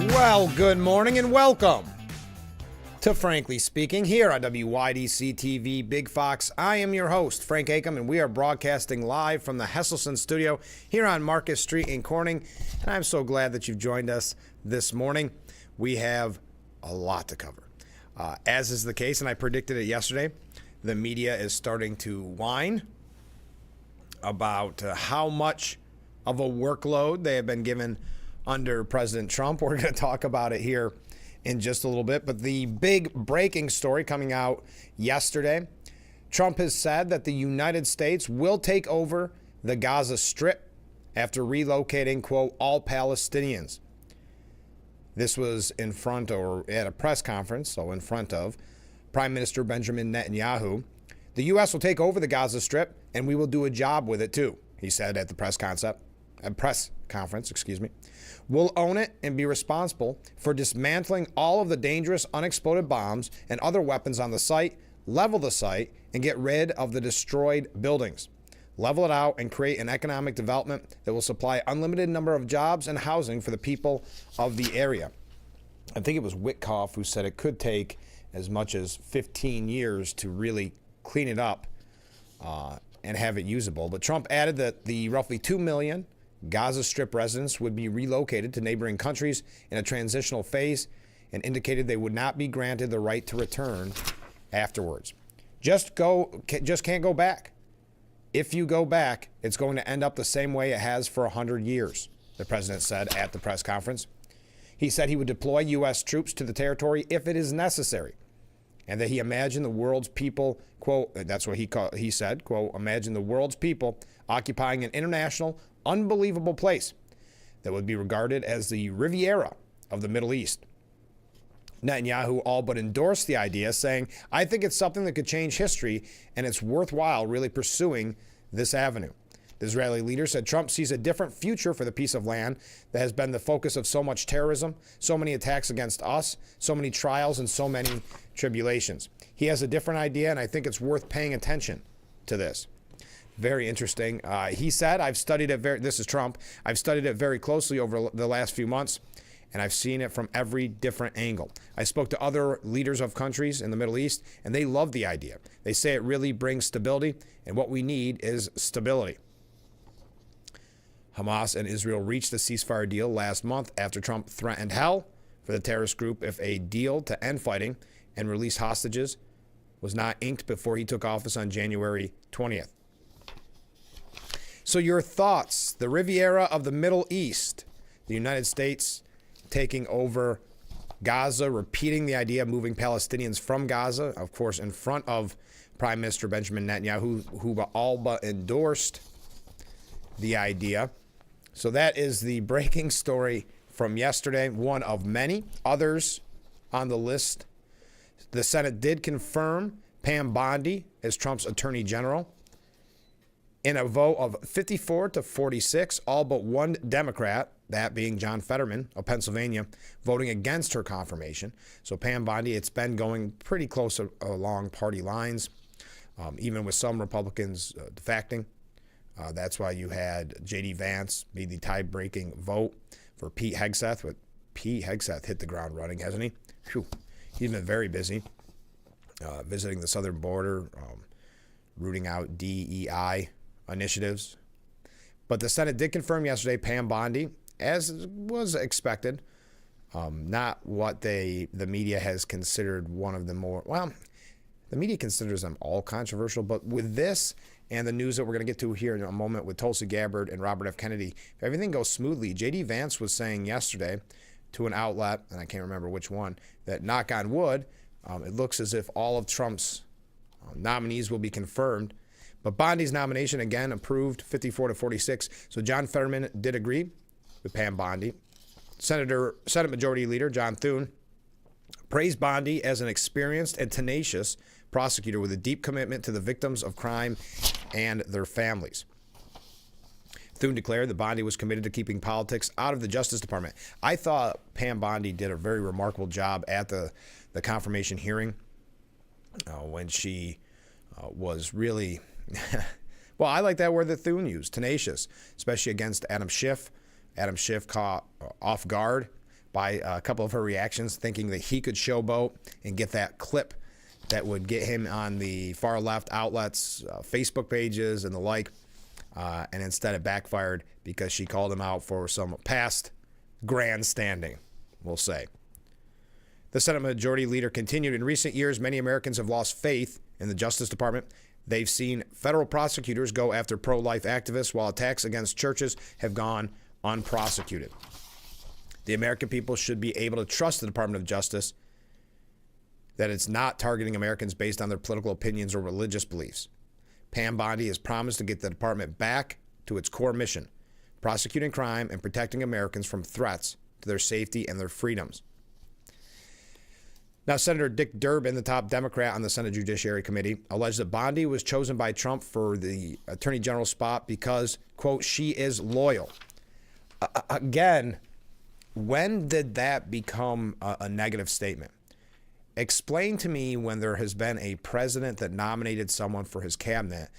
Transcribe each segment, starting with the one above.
Well, good morning and welcome to Frankly Speaking here on WYDC TV Big Fox. I am your host, Frank Acom, and we are broadcasting live from the Hesselson studio here on Marcus Street in Corning. And I'm so glad that you've joined us this morning. We have a lot to cover. As is the case, and I predicted it yesterday, the media is starting to whine about how much of a workload they have been given under President Trump. We're going to talk about it here in just a little bit. But the big breaking story coming out yesterday, Trump has said that the United States will take over the Gaza Strip after relocating, quote, all Palestinians. This was in front, or at a press conference, so in front of Prime Minister Benjamin Netanyahu. The U.S. will take over the Gaza Strip, and we will do a job with it too, he said at the press conference. We'll own it and be responsible for dismantling all of the dangerous unexploded bombs and other weapons on the site, level the site, and get rid of the destroyed buildings. Level it out and create an economic development that will supply unlimited number of jobs and housing for the people of the area. I think it was Witkoff who said it could take as much as 15 years to really clean it up and have it usable. But Trump added that the roughly 2 million Gaza Strip residents would be relocated to neighboring countries in a transitional phase and indicated they would not be granted the right to return afterwards. Just can't go back. If you go back, it's going to end up the same way it has for 100 years, the president said at the press conference. He said he would deploy U.S. troops to the territory if it is necessary, and that he imagined the world's people, quote, that's what he said, quote, imagine the world's people occupying an international, unbelievable place that would be regarded as the Riviera of the Middle East. Netanyahu all but endorsed the idea, saying, I think it's something that could change history, and it's worthwhile really pursuing this avenue. The Israeli leader said Trump sees a different future for the piece of land that has been the focus of so much terrorism, so many attacks against us, so many trials, and so many tribulations. He has a different idea, and I think it's worth paying attention to this. Very interesting. He said, this is Trump, I've studied it very closely over the last few months, and I've seen it from every different angle. I spoke to other leaders of countries in the Middle East, and they love the idea. They say it really brings stability, and what we need is stability. Hamas and Israel reached a ceasefire deal last month after Trump threatened hell for the terrorist group if a deal to end fighting and release hostages was not inked before he took office on January 20th. So your thoughts, the Riviera of the Middle East, the United States taking over Gaza, repeating the idea of moving Palestinians from Gaza, of course, in front of Prime Minister Benjamin Netanyahu, who all but endorsed the idea. So that is the breaking story from yesterday, one of many others on the list. The Senate did confirm Pam Bondi as Trump's Attorney General in a vote of 54 to 46, all but one Democrat, that being John Fetterman of Pennsylvania, voting against her confirmation. So Pam Bondi, it's been going pretty close along party lines, even with some Republicans defecting. That's why you had J.D. Vance be the tie-breaking vote for Pete Hegseth. But Pete Hegseth hit the ground running, hasn't he? Whew. He's been very busy visiting the southern border, rooting out DEI initiatives. But the Senate did confirm yesterday Pam Bondi, as was expected, not what the media has considered one of the more, well, the media considers them all controversial, but with this and the news that we're going to get to here in a moment with Tulsi Gabbard and Robert F. Kennedy, if everything goes smoothly, J.D. Vance was saying yesterday to an outlet, and I can't remember which one, that knock on wood, it looks as if all of Trump's nominees will be confirmed. But Bondi's nomination, again, approved 54 to 46. So John Fetterman did agree with Pam Bondi. Senate Majority Leader John Thune praised Bondi as an experienced and tenacious prosecutor with a deep commitment to the victims of crime and their families. Thune declared that Bondi was committed to keeping politics out of the Justice Department. I thought Pam Bondi did a very remarkable job at the confirmation hearing when she was really, well, I like that word that Thune used, tenacious, especially against Adam Schiff. Adam Schiff caught off guard by a couple of her reactions, thinking that he could showboat and get that clip that would get him on the far left outlets, Facebook pages and the like. And instead it backfired because she called him out for some past grandstanding, we'll say. The Senate Majority Leader continued, in recent years, many Americans have lost faith in the Justice Department. They've seen federal prosecutors go after pro-life activists while attacks against churches have gone unprosecuted. The American people should be able to trust the Department of Justice, that it's not targeting Americans based on their political opinions or religious beliefs. Pam Bondi has promised to get the department back to its core mission, prosecuting crime and protecting Americans from threats to their safety and their freedoms. Now, Senator Dick Durbin, the top Democrat on the Senate Judiciary Committee, alleged that Bondi was chosen by Trump for the Attorney General spot because, quote, she is loyal. Again, when did that become a negative statement? Explain to me when there has been a president that nominated someone for his cabinet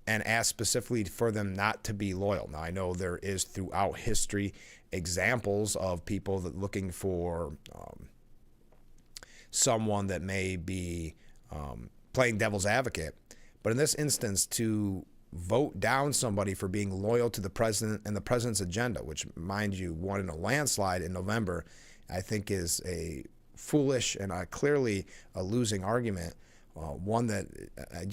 and asked specifically for them not to be loyal. Now, I know there is throughout history examples of people that looking for someone that may be playing devil's advocate. But in this instance, to vote down somebody for being loyal to the president and the president's agenda, which, mind you, won in a landslide in November, I think is a foolish and clearly a losing argument. One that I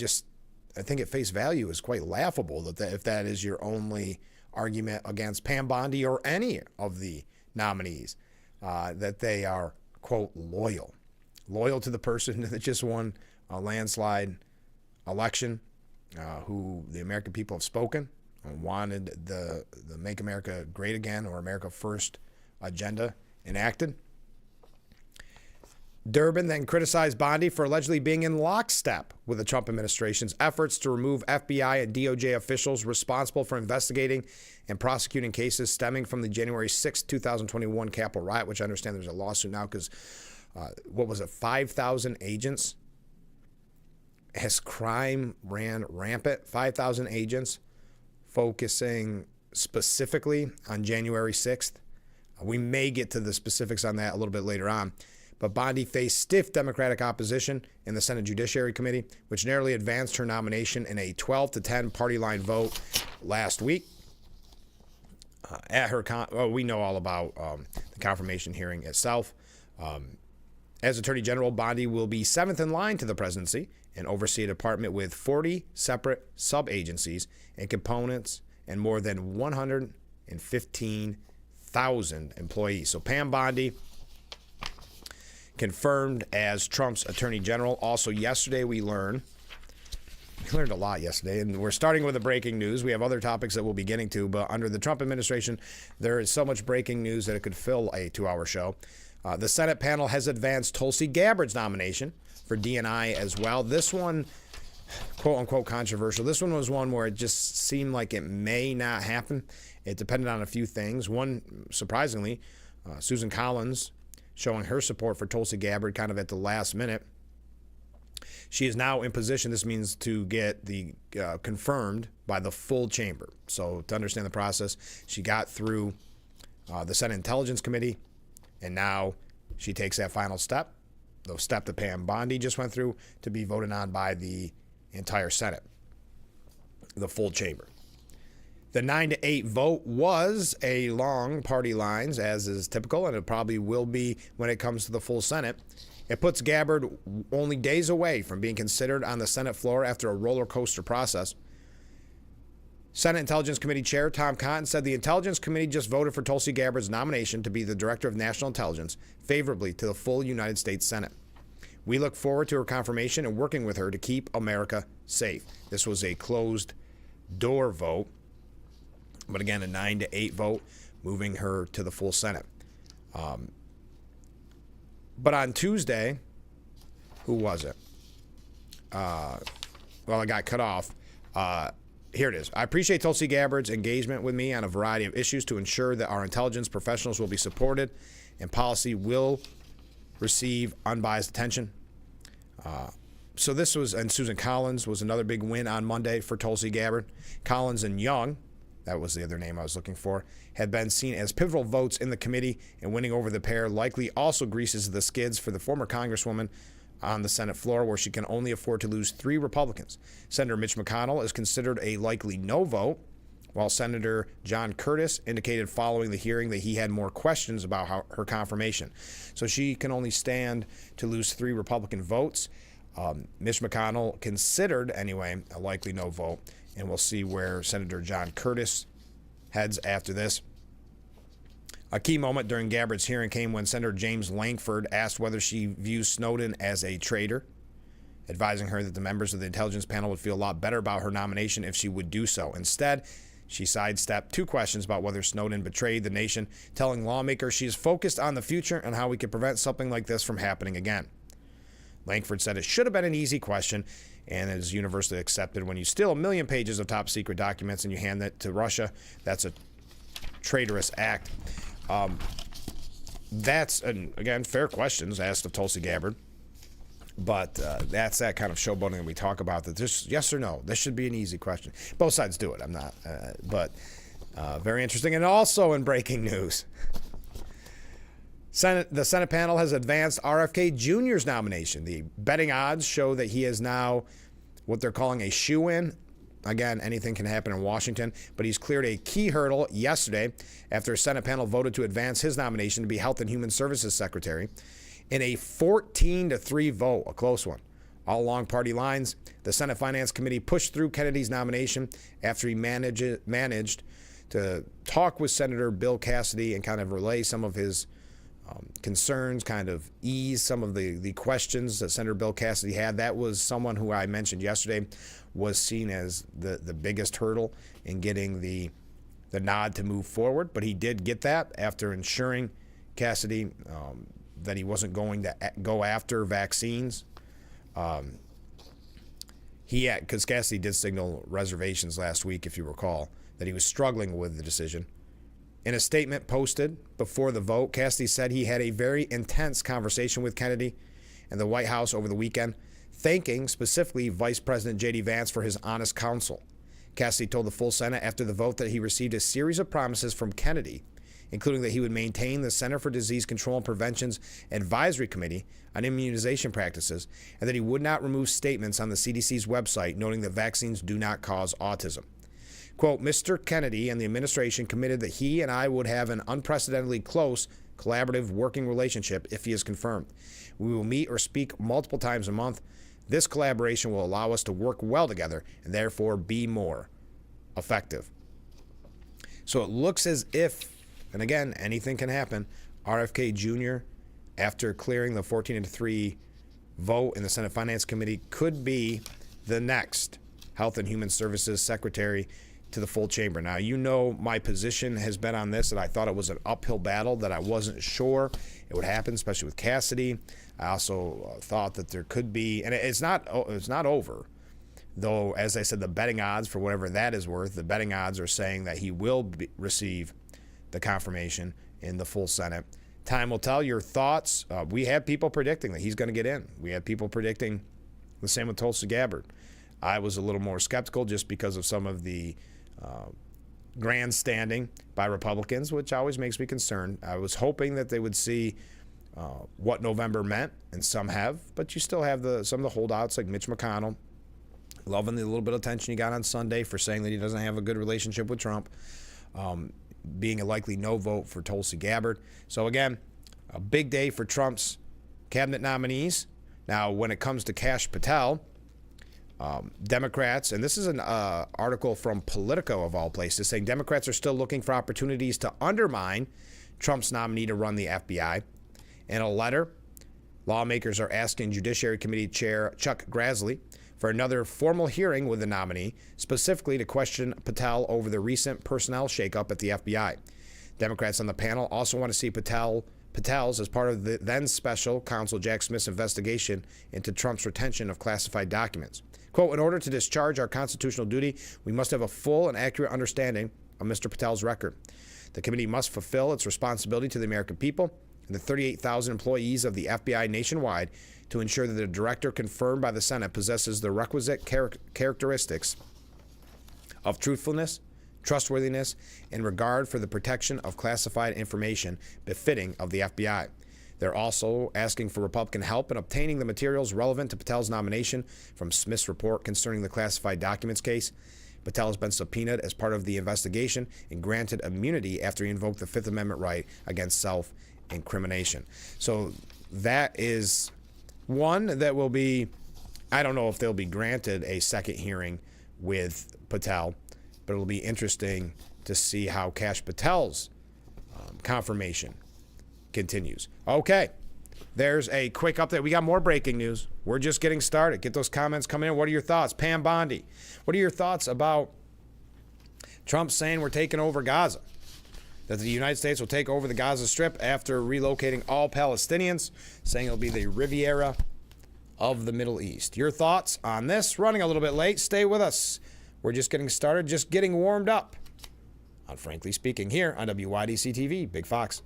think at face value is quite laughable that if that is your only argument against Pam Bondi or any of the nominees, that they are, quote, loyal to the person that just won a landslide election, who the American people have spoken and wanted the Make America Great Again or America First agenda enacted. Durbin then criticized Bondi for allegedly being in lockstep with the Trump administration's efforts to remove FBI and DOJ officials responsible for investigating and prosecuting cases stemming from the January 6, 2021 Capitol riot, which I understand there's a lawsuit now because, 5,000 agents? As crime ran rampant, 5,000 agents focusing specifically on January 6th. We may get to the specifics on that a little bit later on. But Bondi faced stiff Democratic opposition in the Senate Judiciary Committee, which narrowly advanced her nomination in a 12-10 party line vote last week. We know all about the confirmation hearing itself. As Attorney General, Bondi will be seventh in line to the presidency and oversee a department with 40 separate sub-agencies and components and more than 115,000 employees. So Pam Bondi confirmed as Trump's Attorney General. Also yesterday we learned a lot yesterday, and we're starting with the breaking news. We have other topics that we'll be getting to, but under the Trump administration, there is so much breaking news that it could fill a 2-hour show. The Senate panel has advanced Tulsi Gabbard's nomination for DNI as well. This one, quote-unquote controversial. This one was one where it just seemed like it may not happen. It depended on a few things. One, surprisingly, Susan Collins showing her support for Tulsi Gabbard kind of at the last minute. She is now in position, this means to get the confirmed by the full chamber. So to understand the process, she got through the Senate Intelligence Committee, and now she takes that final step, the step that Pam Bondi just went through, to be voted on by the entire Senate, the full chamber. The 9-8 vote was along party lines, as is typical, and it probably will be when it comes to the full Senate. It puts Gabbard only days away from being considered on the Senate floor after a roller coaster process. Senate Intelligence Committee Chair Tom Cotton said the Intelligence Committee just voted for Tulsi Gabbard's nomination to be the Director of National Intelligence favorably to the full United States Senate. We look forward to her confirmation and working with her to keep America safe. This was a closed door vote, but again, a 9-8 vote, moving her to the full Senate. But on Tuesday, who was it? It got cut off. Here it is. I appreciate Tulsi Gabbard's engagement with me on a variety of issues to ensure that our intelligence professionals will be supported and policy will receive unbiased attention. So this was, and Susan Collins was another big win on Monday for Tulsi Gabbard. Collins and Young, that was the other name I was looking for, had been seen as pivotal votes in the committee, and winning over the pair likely also greases the skids for the former Congresswoman on the Senate floor, where she can only afford to lose 3 Republicans. Senator Mitch McConnell is considered a likely no vote, while Senator John Curtis indicated following the hearing that he had more questions about her confirmation. So she can only stand to lose 3 Republican votes. Mitch McConnell considered, anyway, a likely no vote, and we'll see where Senator John Curtis heads after this. A key moment during Gabbard's hearing came when Senator James Lankford asked whether she views Snowden as a traitor, advising her that the members of the intelligence panel would feel a lot better about her nomination if she would do so. Instead, she sidestepped 2 questions about whether Snowden betrayed the nation, telling lawmakers she is focused on the future and how we could prevent something like this from happening again. Lankford said it should have been an easy question and is universally accepted. When you steal 1 million pages of top secret documents and you hand that to Russia, that's a traitorous act. That's, again, fair questions asked of Tulsi Gabbard. But that's that kind of showboating that we talk about, that this, yes or no, this should be an easy question. Both sides do it. I'm not. But very interesting. And also in breaking news, the Senate panel has advanced RFK Jr.'s nomination. The betting odds show that he is now what they're calling a shoo-in. Again, anything can happen in Washington, but he's cleared a key hurdle yesterday after a Senate panel voted to advance his nomination to be Health and Human Services Secretary in a 14-3 vote, a close one. All along party lines, the Senate Finance Committee pushed through Kennedy's nomination after he managed to talk with Senator Bill Cassidy and kind of relay some of his concerns, kind of ease some of the questions that Senator Bill Cassidy had. That was someone who I mentioned yesterday was seen as the biggest hurdle in getting the nod to move forward, but he did get that after ensuring Cassidy that he wasn't going to go after vaccines. Because Cassidy did signal reservations last week, if you recall, that he was struggling with the decision. In a statement posted before the vote, Cassidy said he had a very intense conversation with Kennedy and the White House over the weekend, thanking specifically Vice President J.D. Vance for his honest counsel. Cassidy told the full Senate after the vote that he received a series of promises from Kennedy, including that he would maintain the Center for Disease Control and Prevention's Advisory Committee on immunization practices, and that he would not remove statements on the CDC's website noting that vaccines do not cause autism. Quote, Mr. Kennedy and the administration committed that he and I would have an unprecedentedly close, collaborative working relationship if he is confirmed. We will meet or speak multiple times a month. This collaboration will allow us to work well together and therefore be more effective. So it looks as if, and again, anything can happen, RFK Jr., after clearing the 14-3 vote in the Senate Finance Committee, could be the next Health and Human Services Secretary to the full chamber. Now, you know my position has been on this, that I thought it was an uphill battle, that I wasn't sure it would happen, especially with Cassidy. I also thought that there could be, and it's not over, though, as I said, the betting odds, for whatever that is worth, the betting odds are saying that he will receive the confirmation in the full Senate. Time will tell. Your thoughts. We have people predicting that he's going to get in. We have people predicting the same with Tulsi Gabbard. I was a little more skeptical just because of some of the grandstanding by Republicans, which always makes me concerned. I was hoping that they would see what November meant, and some have, but you still have some of the holdouts like Mitch McConnell, loving the little bit of attention he got on Sunday for saying that he doesn't have a good relationship with Trump, being a likely no vote for Tulsi Gabbard. So again, a big day for Trump's cabinet nominees. Now, when it comes to Kash Patel, Democrats, and this is an article from Politico of all places, saying Democrats are still looking for opportunities to undermine Trump's nominee to run the FBI. In a letter, lawmakers are asking Judiciary Committee Chair Chuck Grassley for another formal hearing with the nominee, specifically to question Patel over the recent personnel shakeup at the FBI. Democrats on the panel also want to see Patel Patel's as part of the then special counsel Jack Smith's investigation into Trump's retention of classified documents. Quote, in order to discharge our constitutional duty, we must have a full and accurate understanding of Mr. Patel's record. The committee must fulfill its responsibility to the American people and the 38,000 employees of the FBI nationwide to ensure that the director confirmed by the Senate possesses the requisite characteristics of truthfulness, trustworthiness, and regard for the protection of classified information befitting of the FBI. They're also asking for Republican help in obtaining the materials relevant to Patel's nomination from Smith's report concerning the classified documents case. Patel has been subpoenaed as part of the investigation and granted immunity after he invoked the Fifth Amendment right against self-incrimination. So that is one that will be, I don't know if they'll be granted a second hearing with Patel, but it'll be interesting to see how Kash Patel's confirmation continues. Okay, there's a quick update. We got more breaking news. We're just getting started. Get those comments coming in. What are your thoughts? Pam Bondi, what are your thoughts about Trump saying we're taking over Gaza? That the United States will take over the Gaza Strip after relocating all Palestinians, saying it'll be the Riviera of the Middle East. Your thoughts on this? Running a little bit late. Stay with us. We're just getting started, just getting warmed up on Frankly Speaking here on WYDC TV, Big Fox.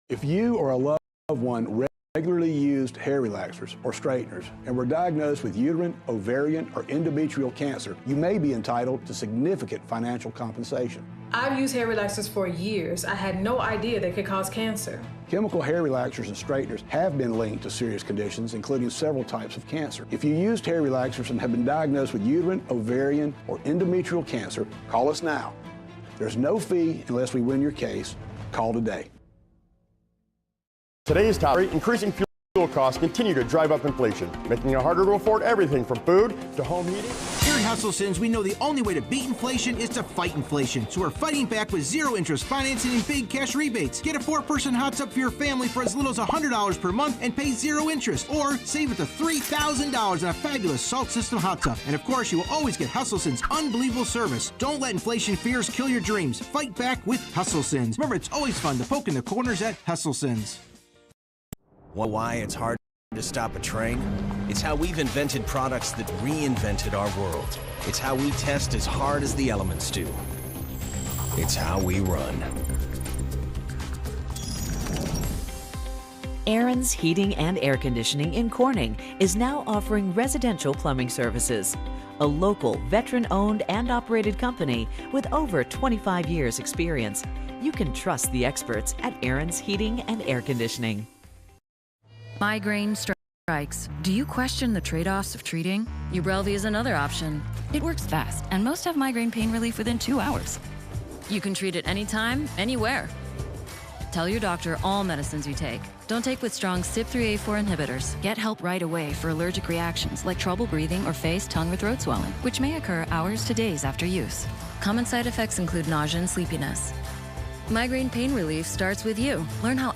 If you or a loved one regularly used hair relaxers or straighteners and were diagnosed with uterine, ovarian, or endometrial cancer, you may be entitled to significant financial compensation. I've used hair relaxers for years. I had no idea they could cause cancer. Chemical hair relaxers and straighteners have been linked to serious conditions, including several types of cancer. If you used hair relaxers and have been diagnosed with uterine, ovarian, or endometrial cancer, call us now. There's no fee unless we win your case. Call today. Today's topic, increasing fuel costs continue to drive up inflation, making it harder to afford everything from food to home heating. Here at Hustlesons, we know the only way to beat inflation is to fight inflation. So we're fighting back with zero interest financing and big cash rebates. Get a 4-person hot tub for your family for as little as $100 per month and pay zero interest. Or save up to $3,000 on a fabulous salt system hot tub. And of course, you will always get Hustlesons' unbelievable service. Don't let inflation fears kill your dreams. Fight back with Hustlesons. Remember, it's always fun to poke in the corners at Hustlesons. Why it's hard to stop a train? It's how we've invented products that reinvented our world. It's how we test as hard as the elements do. It's how we run. Aaron's Heating and Air Conditioning in Corning is now offering residential plumbing services. A local, veteran-owned and operated company with over 25 years experience. You can trust the experts at Aaron's Heating and Air Conditioning. Migraine strikes. Do you question the trade-offs of treating? Ubrelvy is another option. It works fast, and most have migraine pain relief within 2 hours. You can treat it anytime, anywhere. Tell your doctor all medicines you take. Don't take with strong CYP3A4 inhibitors. Get help right away for allergic reactions like trouble breathing or face, tongue, or throat swelling, which may occur hours to days after use. Common side effects include nausea and sleepiness. Migraine pain relief starts with you. Learn how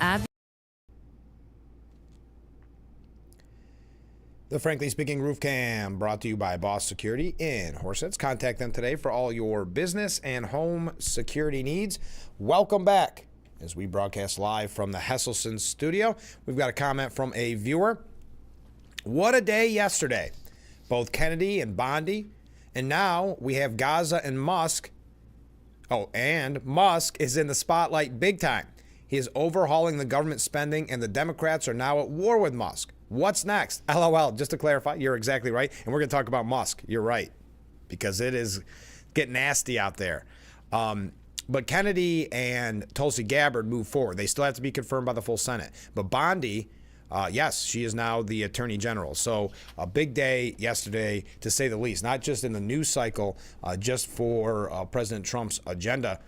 The Frankly Speaking Roof Cam, brought to you by Boss Security in Horseheads. Contact them today for all your business and home security needs. Welcome back as we broadcast live from the Hesselson studio. We've got a comment from a viewer. What a day yesterday. Both Kennedy and Bondi, and now we have Gaza and Musk. Oh, and Musk is in the spotlight big time. He is overhauling the government spending, and the Democrats are now at war with Musk. What's next? LOL. Just to clarify, you're exactly right. And we're going to talk about Musk. You're right. Because it is getting nasty out there. But Kennedy and Tulsi Gabbard move forward. They still have to be confirmed by the full Senate. But Bondi, yes, she is now the Attorney General. So a big day yesterday, to say the least. Not just in the news cycle, just for President Trump's agenda.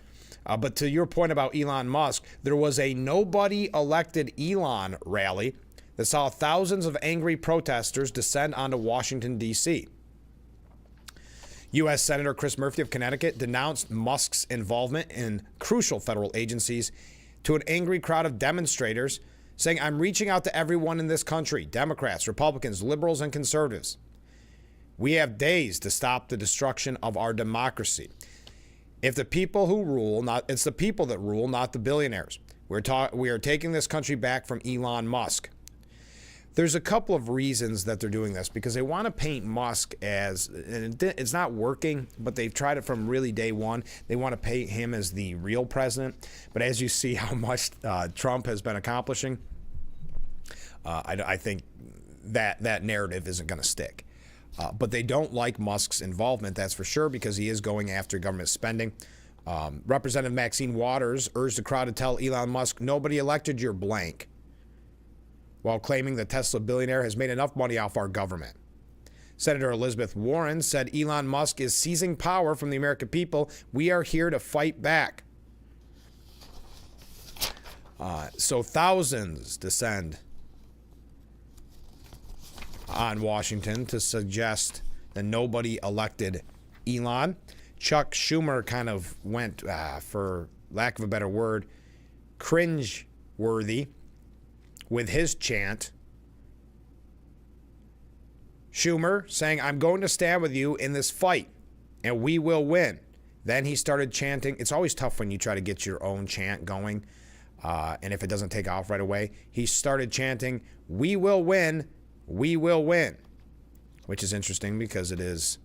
But to your point about Elon Musk, there was a nobody elected Elon rally that saw thousands of angry protesters descend onto Washington, D.C. U.S. Senator Chris Murphy of Connecticut denounced Musk's involvement in crucial federal agencies to an angry crowd of demonstrators, saying, "I'm reaching out to everyone in this country, Democrats, Republicans, liberals, and conservatives. We have days to stop the destruction of our democracy." If the people who rule, it's the people that rule, not the billionaires. We are taking this country back from Elon Musk. There's a couple of reasons that they're doing this, because they want to paint Musk as, and it's not working, but they've tried it from really day one. They want to paint him as the real president. But as you see how much Trump has been accomplishing, I think that narrative isn't going to stick. But they don't like Musk's involvement, that's for sure, because he is going after government spending. Representative Maxine Waters urged the crowd to tell Elon Musk, nobody elected your blank, while claiming the Tesla billionaire has made enough money off our government. Senator Elizabeth Warren said Elon Musk is seizing power from the American people. We are here to fight back. So thousands descend on Washington to suggest that nobody elected Elon. Chuck Schumer kind of went, for lack of a better word, cringe-worthy with his chant. Schumer saying, I'm going to stand with you in this fight, and we will win. Then he started chanting. It's always tough when you try to get your own chant going, and if it doesn't take off right away. He started chanting, we will win, we will win, which is interesting because it is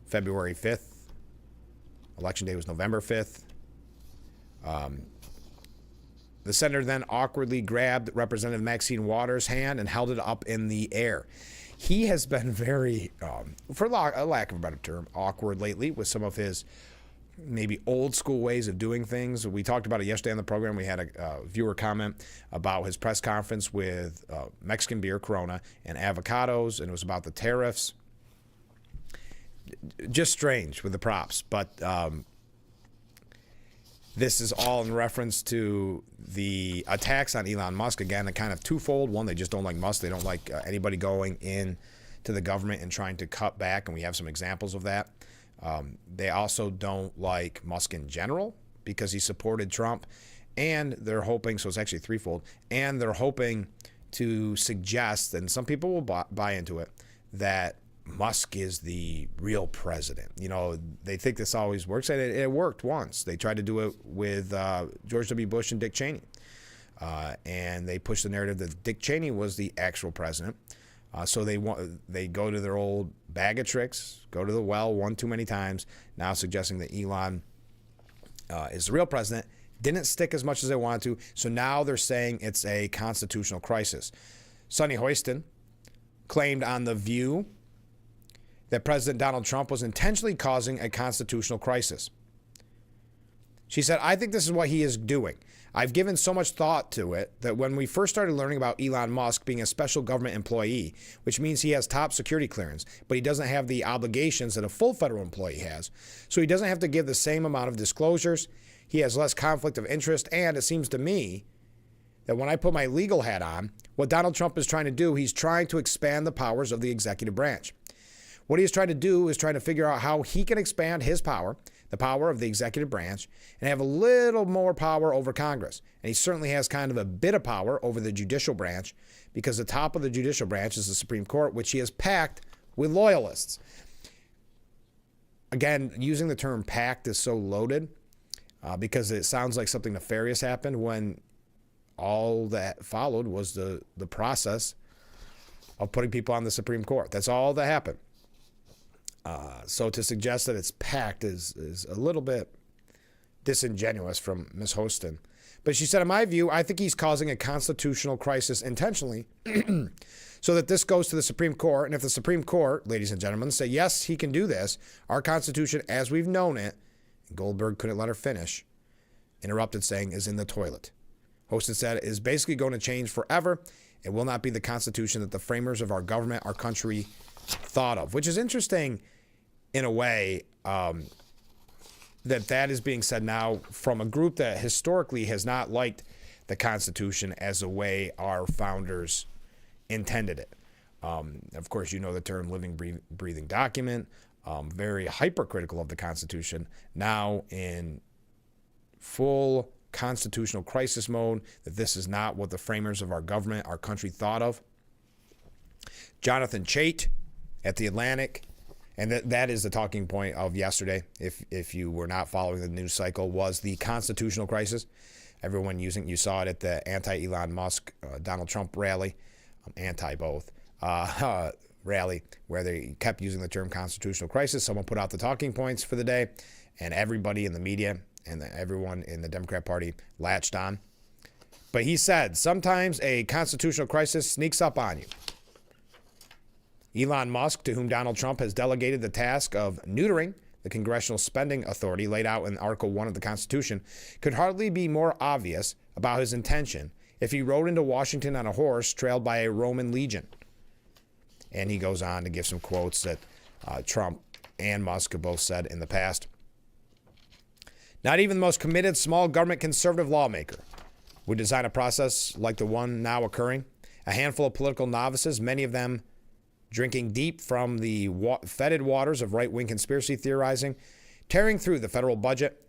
February 5th. Election day was November 5th. The senator then awkwardly grabbed Representative Maxine Waters' hand and held it up in the air. He has been very, for a lack of a better term, awkward lately with some of his maybe old school ways of doing things. We talked about it yesterday on the program. We had a viewer comment about his press conference with Mexican beer, Corona, and avocados, and it was about the tariffs. Just strange with the props, but this is all in reference to the attacks on Elon Musk. Again, a kind of twofold. One, they just don't like Musk. They don't like anybody going in to the government and trying to cut back, and we have some examples of that. They also don't like Musk in general because he supported Trump, and they're hoping, so it's actually threefold, and they're hoping to suggest, and some people will buy into it, that Musk is the real president. You know, they think this always works, and it worked once. They tried to do it with George W. Bush and Dick Cheney. And they pushed the narrative that Dick Cheney was the actual president. So they go to their old bag of tricks, go to the well one too many times, now suggesting that Elon is the real president. Didn't stick as much as they wanted to, so now they're saying it's a constitutional crisis. Sunny Hoyston claimed on The View that President Donald Trump was intentionally causing a constitutional crisis. She said, I think this is what he is doing. I've given so much thought to it that when we first started learning about Elon Musk being a special government employee, which means he has top security clearance, but he doesn't have the obligations that a full federal employee has, so he doesn't have to give the same amount of disclosures, he has less conflict of interest, and it seems to me that when I put my legal hat on, what Donald Trump is trying to do, he's trying to expand the powers of the executive branch. What he's trying to do is trying to figure out how he can expand his power, the power of the executive branch, and have a little more power over Congress. And he certainly has kind of a bit of power over the judicial branch, because the top of the judicial branch is the Supreme Court, which he has packed with loyalists. Again, using the term packed is so loaded because it sounds like something nefarious happened when all that followed was the process of putting people on the Supreme Court. That's all that happened. So to suggest that it's packed is a little bit disingenuous from Ms. Houston. But she said, in my view, I think he's causing a constitutional crisis intentionally so that this goes to the Supreme Court. And if the Supreme Court, ladies and gentlemen, say, yes, he can do this, our Constitution as we've known it, Goldberg couldn't let her finish, interrupted saying, is in the toilet. Houston said, it is basically going to change forever. It will not be the Constitution that the framers of our government, our country, thought of, which is interesting in a way that is being said now from a group that historically has not liked the Constitution as a way our founders intended it. Of course, you know the term living, breathing document, very hypercritical of the Constitution, now in full constitutional crisis mode, that this is not what the framers of our government, our country thought of. Jonathan Chait at The Atlantic and that is the talking point of yesterday, if you were not following the news cycle, was the constitutional crisis. Everyone you saw it at the anti-Elon Musk, Donald Trump rally, anti-both, rally, where they kept using the term constitutional crisis. Someone put out the talking points for the day, and everybody in the media and everyone in the Democrat Party latched on. But he said, sometimes a constitutional crisis sneaks up on you. Elon Musk, to whom Donald Trump has delegated the task of neutering the congressional spending authority laid out in Article 1 of the Constitution, could hardly be more obvious about his intention if he rode into Washington on a horse trailed by a Roman legion. And he goes on to give some quotes that Trump and Musk have both said in the past. Not even the most committed small government conservative lawmaker would design a process like the one now occurring. A handful of political novices, many of them drinking deep from the fetid waters of right-wing conspiracy theorizing, tearing through the federal budget,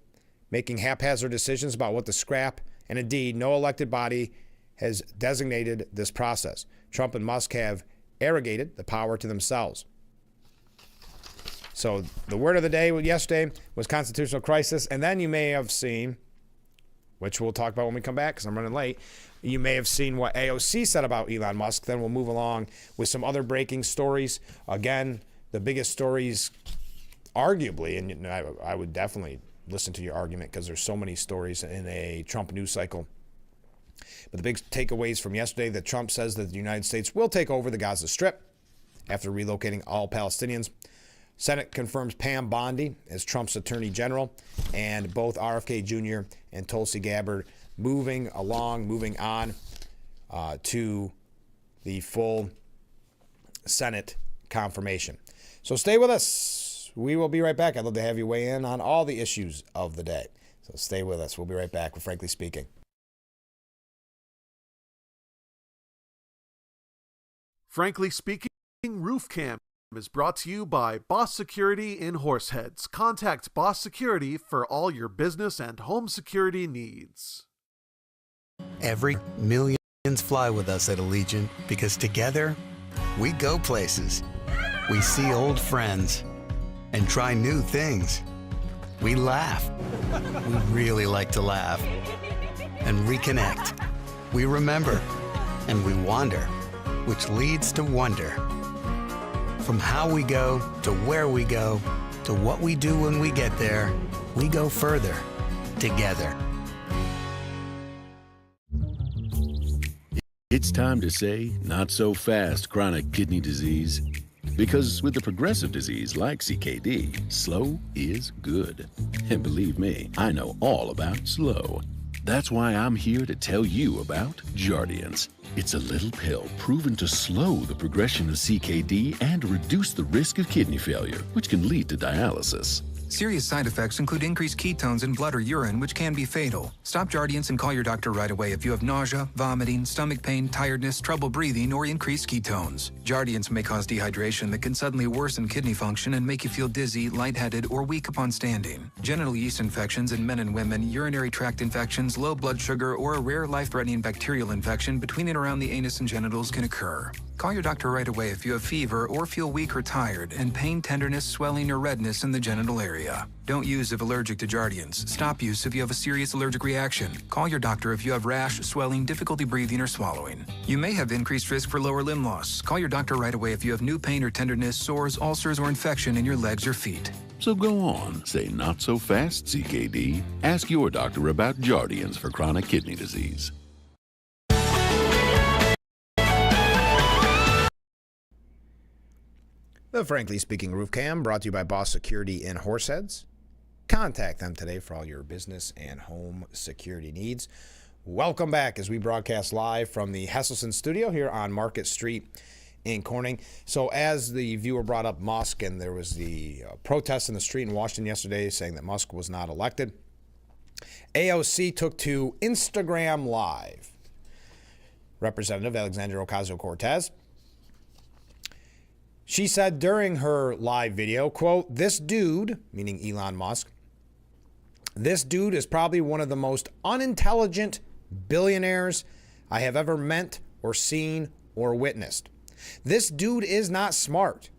making haphazard decisions about what to scrap, and indeed, no elected body has designated this process. Trump and Musk have arrogated the power to themselves. So the word of the day yesterday was constitutional crisis, and then you may have seen, which we'll talk about when we come back because I'm running late, you may have seen what AOC said about Elon Musk. Then we'll move along with some other breaking stories. Again, the biggest stories, arguably, and I would definitely listen to your argument because there's so many stories in a Trump news cycle. But the big takeaways from yesterday, that Trump says that the United States will take over the Gaza Strip after relocating all Palestinians. Senate confirms Pam Bondi as Trump's attorney general, and both RFK Jr. and Tulsi Gabbard moving on to the full Senate confirmation. So stay with us. We will be right back. I'd love to have you weigh in on all the issues of the day. So stay with us. We'll be right back with Frankly Speaking. Frankly Speaking, Roof Cam is brought to you by Boss Security in Horseheads. Contact Boss Security for all your business and home security needs. Millions fly with us at Allegiant because together we go places. We see old friends and try new things. We laugh. We really like to laugh. And reconnect. We remember. And we wander, which leads to wonder. From how we go to where we go to what we do when we get there, we go further together. It's time to say not so fast chronic kidney disease. Because with a progressive disease like CKD, slow is good. And believe me, I know all about slow. That's why I'm here to tell you about Jardiance. It's a little pill proven to slow the progression of CKD and reduce the risk of kidney failure, which can lead to dialysis. Serious side effects include increased ketones in blood or urine, which can be fatal. Stop Jardiance and call your doctor right away if you have nausea, vomiting, stomach pain, tiredness, trouble breathing, or increased ketones. Jardiance may cause dehydration that can suddenly worsen kidney function and make you feel dizzy, lightheaded, or weak upon standing. Genital yeast infections in men and women, urinary tract infections, low blood sugar, or a rare life-threatening bacterial infection between and around the anus and genitals can occur. Call your doctor right away if you have fever or feel weak or tired and pain, tenderness, swelling, or redness in the genital area. Don't use if allergic to Jardiance. Stop use if you have a serious allergic reaction. Call your doctor if you have rash, swelling, difficulty breathing, or swallowing. You may have increased risk for lower limb loss. Call your doctor right away if you have new pain or tenderness, sores, ulcers, or infection in your legs or feet. So go on, say not so fast CKD. Ask your doctor about Jardiance for chronic kidney disease. The Frankly Speaking Roof Cam, brought to you by Boss Security in Horseheads. Contact them today for all your business and home security needs. Welcome back as we broadcast live from the Hesselson studio here on Market Street in Corning. So as the viewer brought up Musk, and there was the protest in the street in Washington yesterday saying that Musk was not elected, AOC took to Instagram Live. Representative Alexandria Ocasio-Cortez, she said during her live video, quote, "This dude," meaning Elon Musk, "this dude is probably one of the most unintelligent billionaires I have ever met or seen or witnessed. This dude is not smart.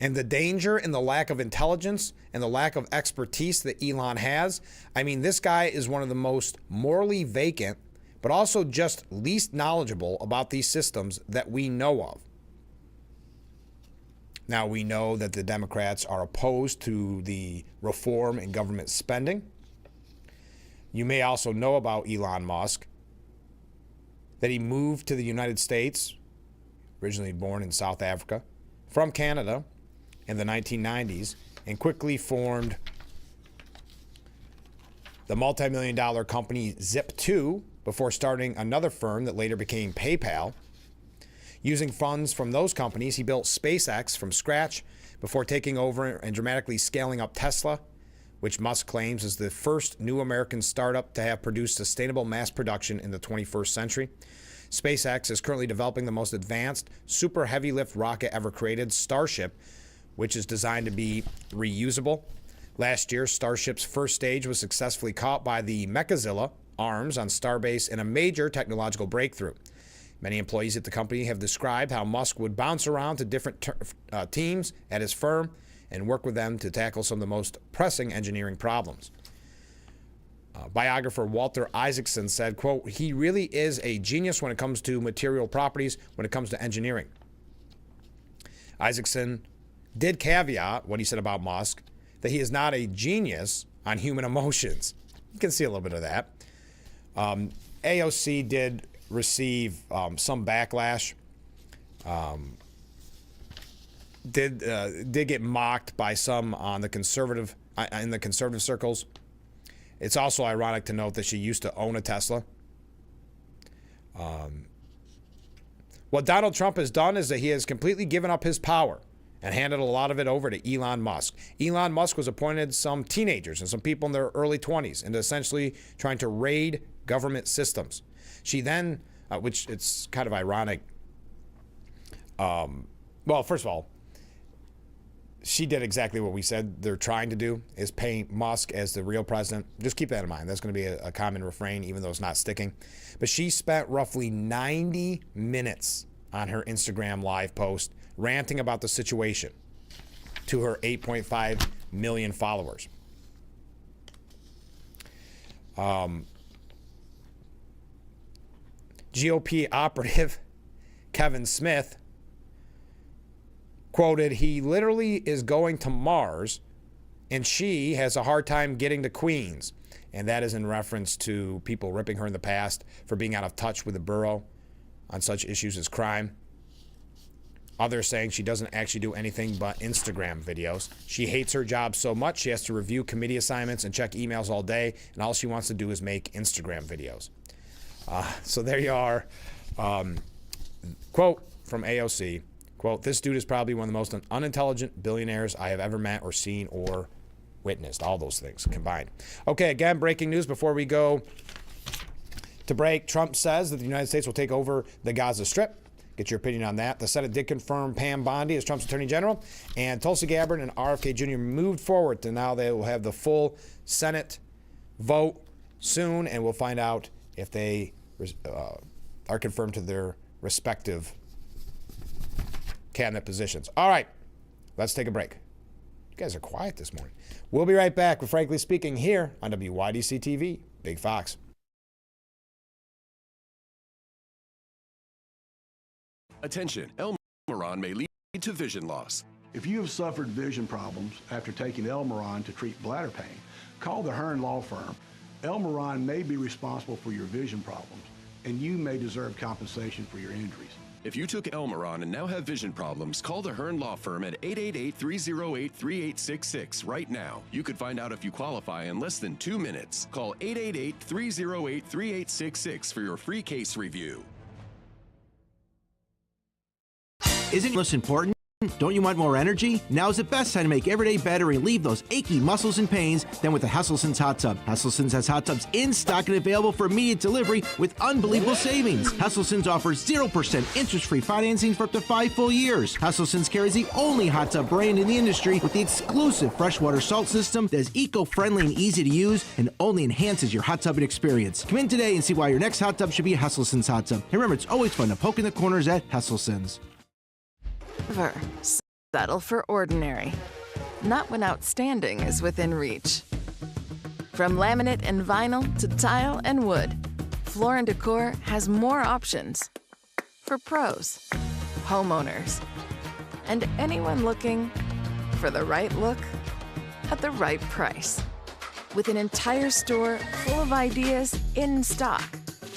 And the danger and the lack of intelligence and the lack of expertise that Elon has, I mean, this guy is one of the most morally vacant, but also just least knowledgeable about these systems that we know of. Now, we know that the Democrats are opposed to the reform in government spending. You may also know about Elon Musk, that he moved to the United States, originally born in South Africa, from Canada in the 1990s, and quickly formed the multi-million-dollar company Zip2 before starting another firm that later became PayPal. Using funds from those companies, he built SpaceX from scratch before taking over and dramatically scaling up Tesla, which Musk claims is the first new American startup to have produced sustainable mass production in the 21st century. SpaceX is currently developing the most advanced super heavy lift rocket ever created, Starship, which is designed to be reusable. Last year, Starship's first stage was successfully caught by the Mechazilla arms on Starbase in a major technological breakthrough. Many employees at the company have described how Musk would bounce around to different teams at his firm and work with them to tackle some of the most pressing engineering problems. Biographer Walter Isaacson said, quote, "He really is a genius when it comes to material properties, when it comes to engineering." Isaacson did caveat what he said about Musk, that he is not a genius on human emotions. You can see a little bit of that. AOC did receive some backlash. Did get mocked by some on the conservative in the conservative circles. It's also ironic to note that she used to own a Tesla. What Donald Trump has done is that he has completely given up his power and handed a lot of it over to Elon Musk. Elon Musk was appointed some teenagers and some people in their early 20s into essentially trying to raid government systems. She then, which it's kind of ironic. Well, first of all, she did exactly what we said they're trying to do, is paint Musk as the real president. Just keep that in mind. That's going to be a common refrain, even though it's not sticking. But she spent roughly 90 minutes on her Instagram live post ranting about the situation to her 8.5 million followers. GOP operative Kevin Smith quoted, "He literally is going to Mars, and she has a hard time getting to Queens." And that is in reference to people ripping her in the past for being out of touch with the borough on such issues as crime. Others saying she doesn't actually do anything but Instagram videos. She hates her job so much she has to review committee assignments and check emails all day, and all she wants to do is make Instagram videos. So there you are. Quote from AOC, quote, "This dude is probably one of the most unintelligent billionaires I have ever met or seen or witnessed." All those things combined. Okay, again, breaking news before we go to break. Trump says that the United States will take over the Gaza Strip. Get your opinion on that. The Senate did confirm Pam Bondi as Trump's attorney general, and Tulsi Gabbard and RFK Jr. moved forward to now they will have the full Senate vote soon, and we'll find out if they are confirmed to their respective cabinet positions. All right, let's take a break. You guys are quiet this morning. We'll be right back with Frankly Speaking here on WYDC TV, Big Fox. Attention, Elmaron may lead to vision loss. If you have suffered vision problems after taking Elmaron to treat bladder pain, call the Hearn Law Firm. Elmaron may be responsible for your vision problems, and you may deserve compensation for your injuries. If you took Elmaron and now have vision problems, call the Hearn Law Firm at 888-308-3866 right now. You could find out if you qualify in less than 2 minutes. Call 888-308-3866 for your free case review. Isn't this important? Don't you want more energy? Now's the best time to make every day better and relieve those achy muscles and pains than with the Hesselson's Hot Tub. Hesselson's has hot tubs in stock and available for immediate delivery with unbelievable savings. Hesselson's offers 0% interest-free financing for up to 5 full years. Hesselson's carries the only hot tub brand in the industry with the exclusive freshwater salt system that is eco-friendly and easy to use and only enhances your hot tubbing experience. Come in today and see why your next hot tub should be a Hesselson's hot tub. And remember, it's always fun to poke in the corners at Hesselson's. settle for ordinary. Not when outstanding is within reach. From laminate and vinyl to tile and wood, Floor & Decor has more options for pros, homeowners, and anyone looking for the right look at the right price. With an entire store full of ideas in stock,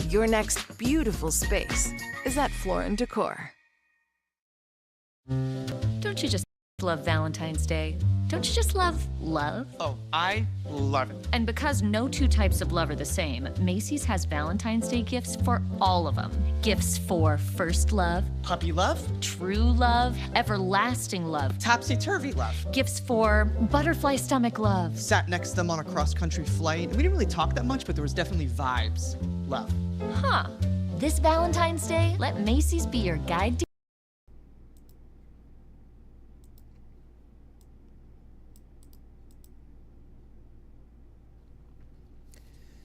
your next beautiful space is at Floor & Decor. Don't you just love Valentine's Day? Don't you just love love? Oh, I love it. And because no two types of love are the same, Macy's has Valentine's Day gifts for all of them. Gifts for first love, puppy love, true love, everlasting love, topsy-turvy love. Gifts for butterfly stomach love. Sat next to them on a cross-country flight. We didn't really talk that much, but there was definitely vibes. Love. Huh. This Valentine's Day, let Macy's be your guide to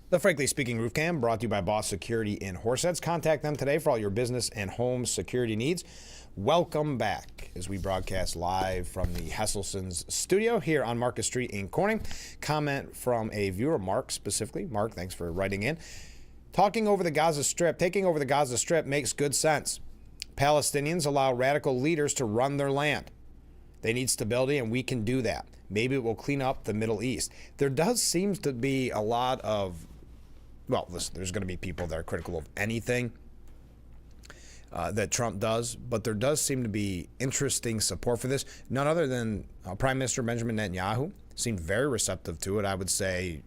The Frankly Speaking Roof Cam brought to you by Boss Security in Horseheads. Contact them today for all your business and home security needs. Welcome back as we broadcast live from the Hesselson's studio here on Market Street in Corning. Comment from a viewer, Mark specifically. Mark, thanks for writing in. Taking over the Gaza Strip makes good sense. Palestinians allow radical leaders to run their land. They need stability, and we can do that. Maybe it will clean up the Middle East. There does seem to be a lot of, well, listen, there's going to be people that are critical of anything that Trump does, but there does seem to be interesting support for this. None other than Prime Minister Benjamin Netanyahu seemed very receptive to it. I would say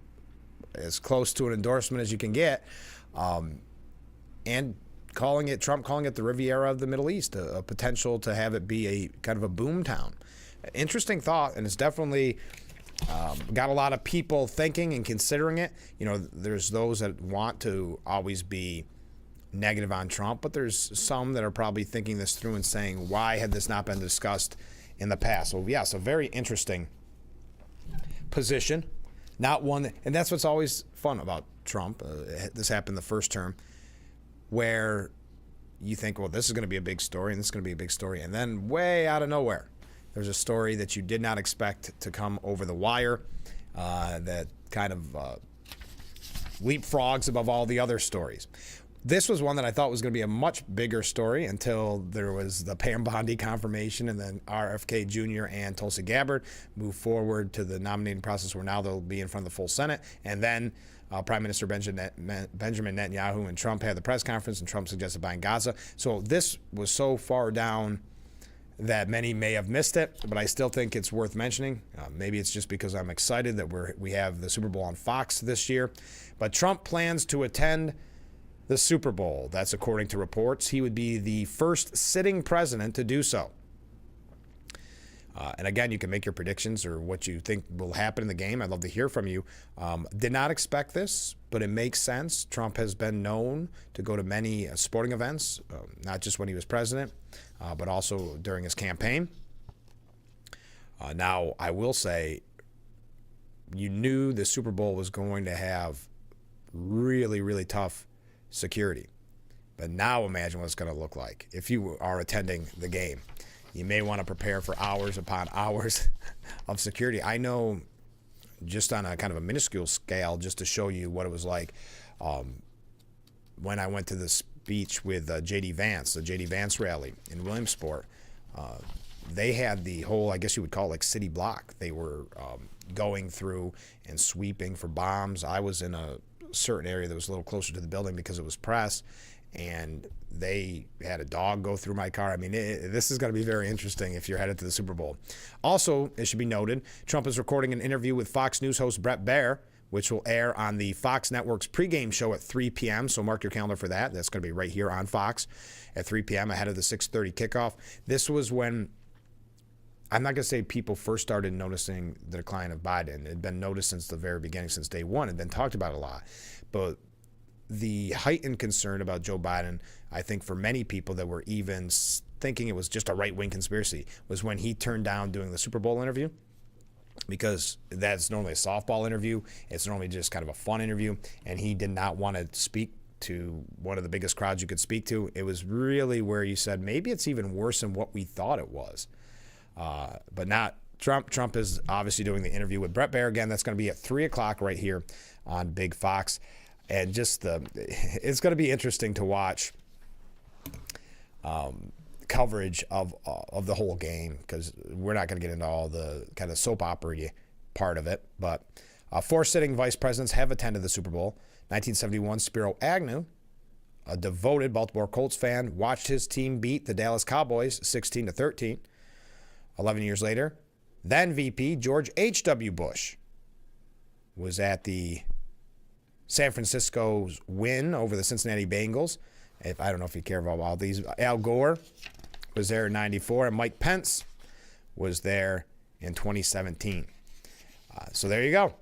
as close to an endorsement as you can get, and Trump calling it the Riviera of the Middle East, a potential to have it be a kind of a boom town. Interesting thought, and it's definitely got a lot of people thinking and considering it. You know, there's those that want to always be negative on Trump, but there's some that are probably thinking this through and saying, why had this not been discussed in the past? So, yes, a very interesting position. Not one, and that's what's always fun about Trump. This happened the first term, where you think, well, this is going to be a big story, and this is going to be a big story, and then way out of nowhere, there's a story that you did not expect to come over the wire that kind of leapfrogs above all the other stories. This was one that I thought was going to be a much bigger story until there was the Pam Bondi confirmation, and then RFK Jr. and Tulsi Gabbard moved forward to the nominating process where now they'll be in front of the full Senate. And then Prime Minister Benjamin Netanyahu and Trump had the press conference, and Trump suggested buying Gaza. So this was so far down that many may have missed it, but I still think it's worth mentioning. Maybe it's just because I'm excited that we have the Super Bowl on Fox this year. But Trump plans to attend the Super Bowl. That's according to reports. He would be the first sitting president to do so. And again, you can make your predictions or what you think will happen in the game. I'd love to hear from you. Did not expect this, but it makes sense. Trump has been known to go to many sporting events, not just when he was president, but also during his campaign. Now, I will say, you knew the Super Bowl was going to have really, really tough security. But now imagine what it's going to look like if you are attending the game. You may want to prepare for hours upon hours of security. I know, just on a kind of a minuscule scale, just to show you what it was like, when I went to the speech with J.D. Vance, the J.D. Vance rally in Williamsport, they had the whole, I guess you would call it like city block. They were going through and sweeping for bombs. I was in a certain area that was a little closer to the building because it was press, and they had a dog go through my car. I mean, this is going to be very interesting if you're headed to the Super Bowl. Also, it should be noted, Trump is recording an interview with Fox News host Bret Baier, which will air on the Fox Network's pregame show at 3 p.m., so mark your calendar for that. That's going to be right here on Fox at 3 p.m. ahead of the 6:30 kickoff. This was when, I'm not going to say people first started noticing the decline of Biden. It had been noticed since the very beginning, since day one. It had been talked about a lot. But the heightened concern about Joe Biden, I think for many people that were even thinking it was just a right-wing conspiracy, was when he turned down doing the Super Bowl interview, because that's normally a softball interview. It's normally just kind of a fun interview, and he did not want to speak to one of the biggest crowds you could speak to. It was really where you said, maybe it's even worse than what we thought it was. but not Trump. Trump is obviously doing the interview with Bret Baier. Again, that's going to be at 3 o'clock right here on Big Fox. And just it's going to be interesting to watch coverage of the whole game, because we're not going to get into all the kind of soap opera part of it. But 4 sitting vice presidents have attended the Super Bowl. 1971, Spiro Agnew, a devoted Baltimore Colts fan, watched his team beat the Dallas Cowboys 16-13. 11 years later, then VP George H.W. Bush was at the San Francisco's win over the Cincinnati Bengals. I don't know if you care about all these. Al Gore was there in 94, and Mike Pence was there in 2017. So there you go.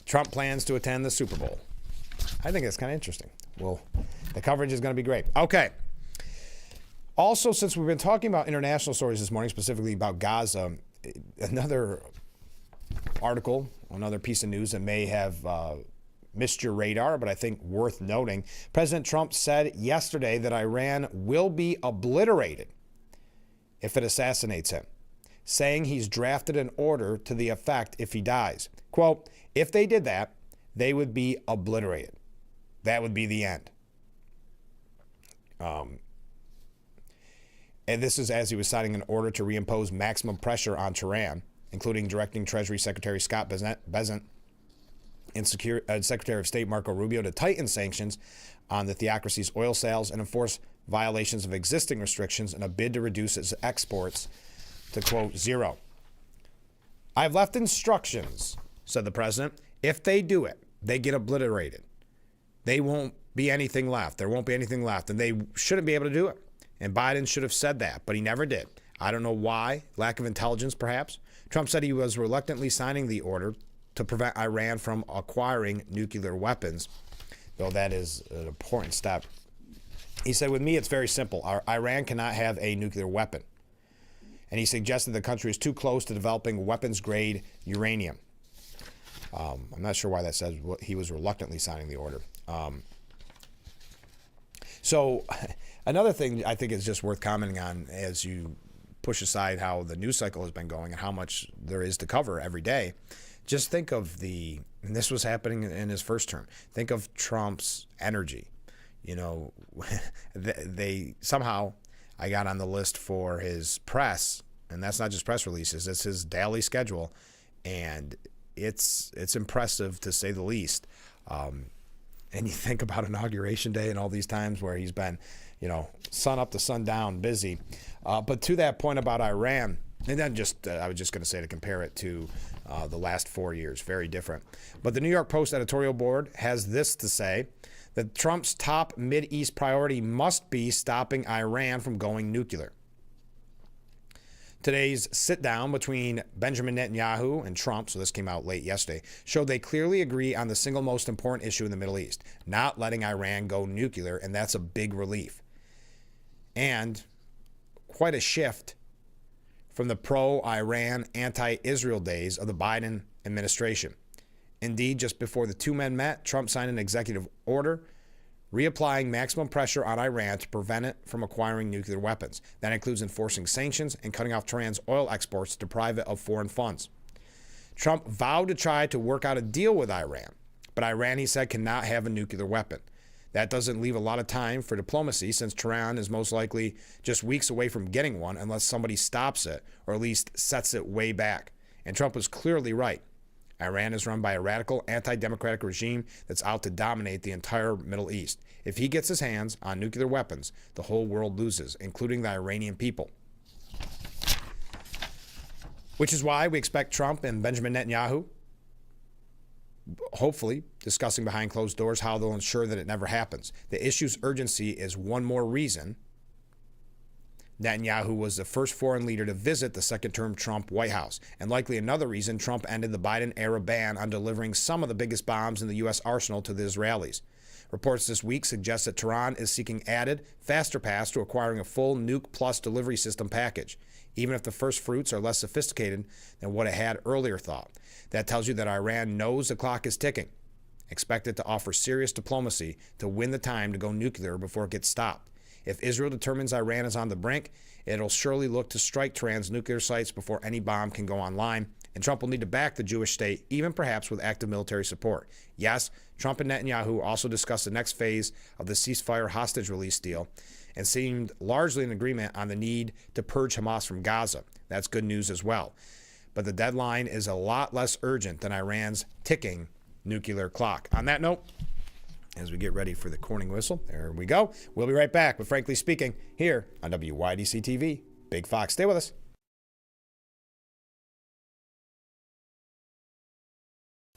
Trump plans to attend the Super Bowl. I think that's kind of interesting. Well, the coverage is going to be great. Okay. Also, since we've been talking about international stories this morning, specifically about Gaza, another article, another piece of news that may have missed your radar, but I think worth noting. President Trump said yesterday that Iran will be obliterated if it assassinates him, saying he's drafted an order to the effect if he dies. Quote, if they did that, they would be obliterated. That would be the end. And this is as he was signing an order to reimpose maximum pressure on Tehran, including directing Treasury Secretary Scott Bessent and Secretary of State Marco Rubio to tighten sanctions on the theocracy's oil sales and enforce violations of existing restrictions in a bid to reduce its exports to, quote, zero. I've left instructions, said the president. If they do it, they get obliterated. They won't be anything left. There won't be anything left, and they shouldn't be able to do it. And Biden should have said that, but he never did. I don't know why. Lack of intelligence, perhaps. Trump said he was reluctantly signing the order to prevent Iran from acquiring nuclear weapons, though that is an important step. He said, with me, it's very simple. Iran cannot have a nuclear weapon. And he suggested the country is too close to developing weapons-grade uranium. I'm not sure why that says he was reluctantly signing the order. So another thing I think is just worth commenting on as you push aside how the news cycle has been going and how much there is to cover every day. Just think of and this was happening in his first term. Think of Trump's energy. You know, they somehow, I got on the list for his press, and that's not just press releases, it's his daily schedule. And it's impressive to say the least. And you think about Inauguration Day and all these times where he's been, sun up to sundown busy. But to that point about Iran, and then I was just going to say to compare it to the last 4 years, very different. But the New York Post editorial board has this to say, that Trump's top Mideast priority must be stopping Iran from going nuclear. Today's sit-down between Benjamin Netanyahu and Trump, so this came out late yesterday, showed they clearly agree on the single most important issue in the Middle East, not letting Iran go nuclear, and that's a big relief. And quite a shift from the pro-Iran, anti-Israel days of the Biden administration. Indeed, just before the two men met, Trump signed an executive order reapplying maximum pressure on Iran to prevent it from acquiring nuclear weapons. That includes enforcing sanctions and cutting off Tehran's oil exports to deprive it of foreign funds. Trump vowed to try to work out a deal with Iran, but Iran, he said, cannot have a nuclear weapon. That doesn't leave a lot of time for diplomacy, since Tehran is most likely just weeks away from getting one unless somebody stops it or at least sets it way back. And Trump was clearly right. Iran is run by a radical, anti-democratic regime that's out to dominate the entire Middle East. If he gets his hands on nuclear weapons, the whole world loses, including the Iranian people. Which is why we expect Trump and Benjamin Netanyahu, hopefully, discussing behind closed doors how they'll ensure that it never happens. The issue's urgency is one more reason Netanyahu was the first foreign leader to visit the second-term Trump White House, and likely another reason Trump ended the Biden-era ban on delivering some of the biggest bombs in the U.S. arsenal to the Israelis. Reports this week suggest that Tehran is seeking added, faster paths to acquiring a full Nuke Plus delivery system package, even if the first fruits are less sophisticated than what it had earlier thought. That tells you that Iran knows the clock is ticking. Expect it to offer serious diplomacy to win the time to go nuclear before it gets stopped. If Israel determines Iran is on the brink, it'll surely look to strike Tehran's nuclear sites before any bomb can go online, and Trump will need to back the Jewish state, even perhaps with active military support. Yes, Trump and Netanyahu also discussed the next phase of the ceasefire hostage release deal and seemed largely in agreement on the need to purge Hamas from Gaza. That's good news as well. But the deadline is a lot less urgent than Iran's ticking nuclear clock. On that note, as we get ready for the Corning whistle, there we go. We'll be right back with Frankly Speaking here on WYDC TV. Big Fox, stay with us.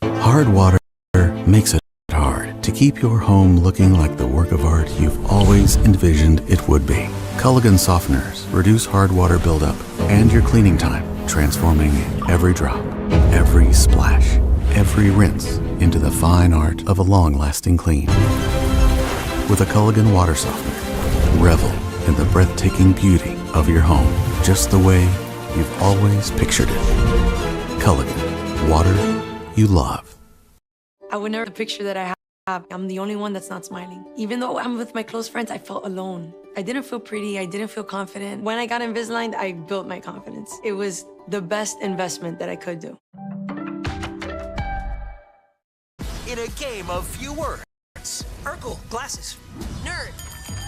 Hard water makes it hard to keep your home looking like the work of art you've always envisioned it would be. Culligan softeners reduce hard water buildup and your cleaning time, transforming every drop, every splash, every rinse into the fine art of a long-lasting clean. With a Culligan water softener, revel in the breathtaking beauty of your home, just the way you've always pictured it. Culligan, water you love. I would never picture that I have. I'm the only one that's not smiling. Even though I'm with my close friends, I felt alone. I didn't feel pretty. I didn't feel confident. When I got Invisalign, I built my confidence. It was the best investment that I could do. In a game of few words. Urkel, glasses. Nerd.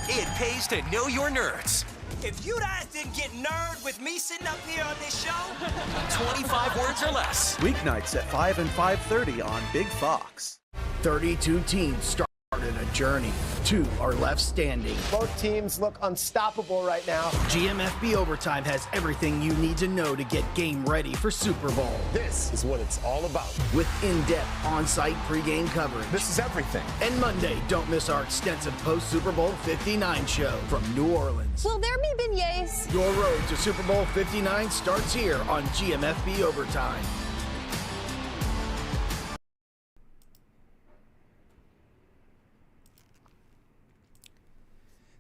It pays to know your nerds. If you guys didn't get nerd with me sitting up here on this show, 25 words or less. Weeknights at 5 and 5:30 on Big Fox. 32 teams started a journey. 2 are left standing. Both teams look unstoppable right now. GMFB Overtime has everything you need to know to get game ready for Super Bowl. This is what it's all about. With in-depth on-site pregame coverage. This is everything. And Monday, don't miss our extensive post-Super Bowl 59 show from New Orleans. Will there be beignets? Your road to Super Bowl 59 starts here on GMFB Overtime.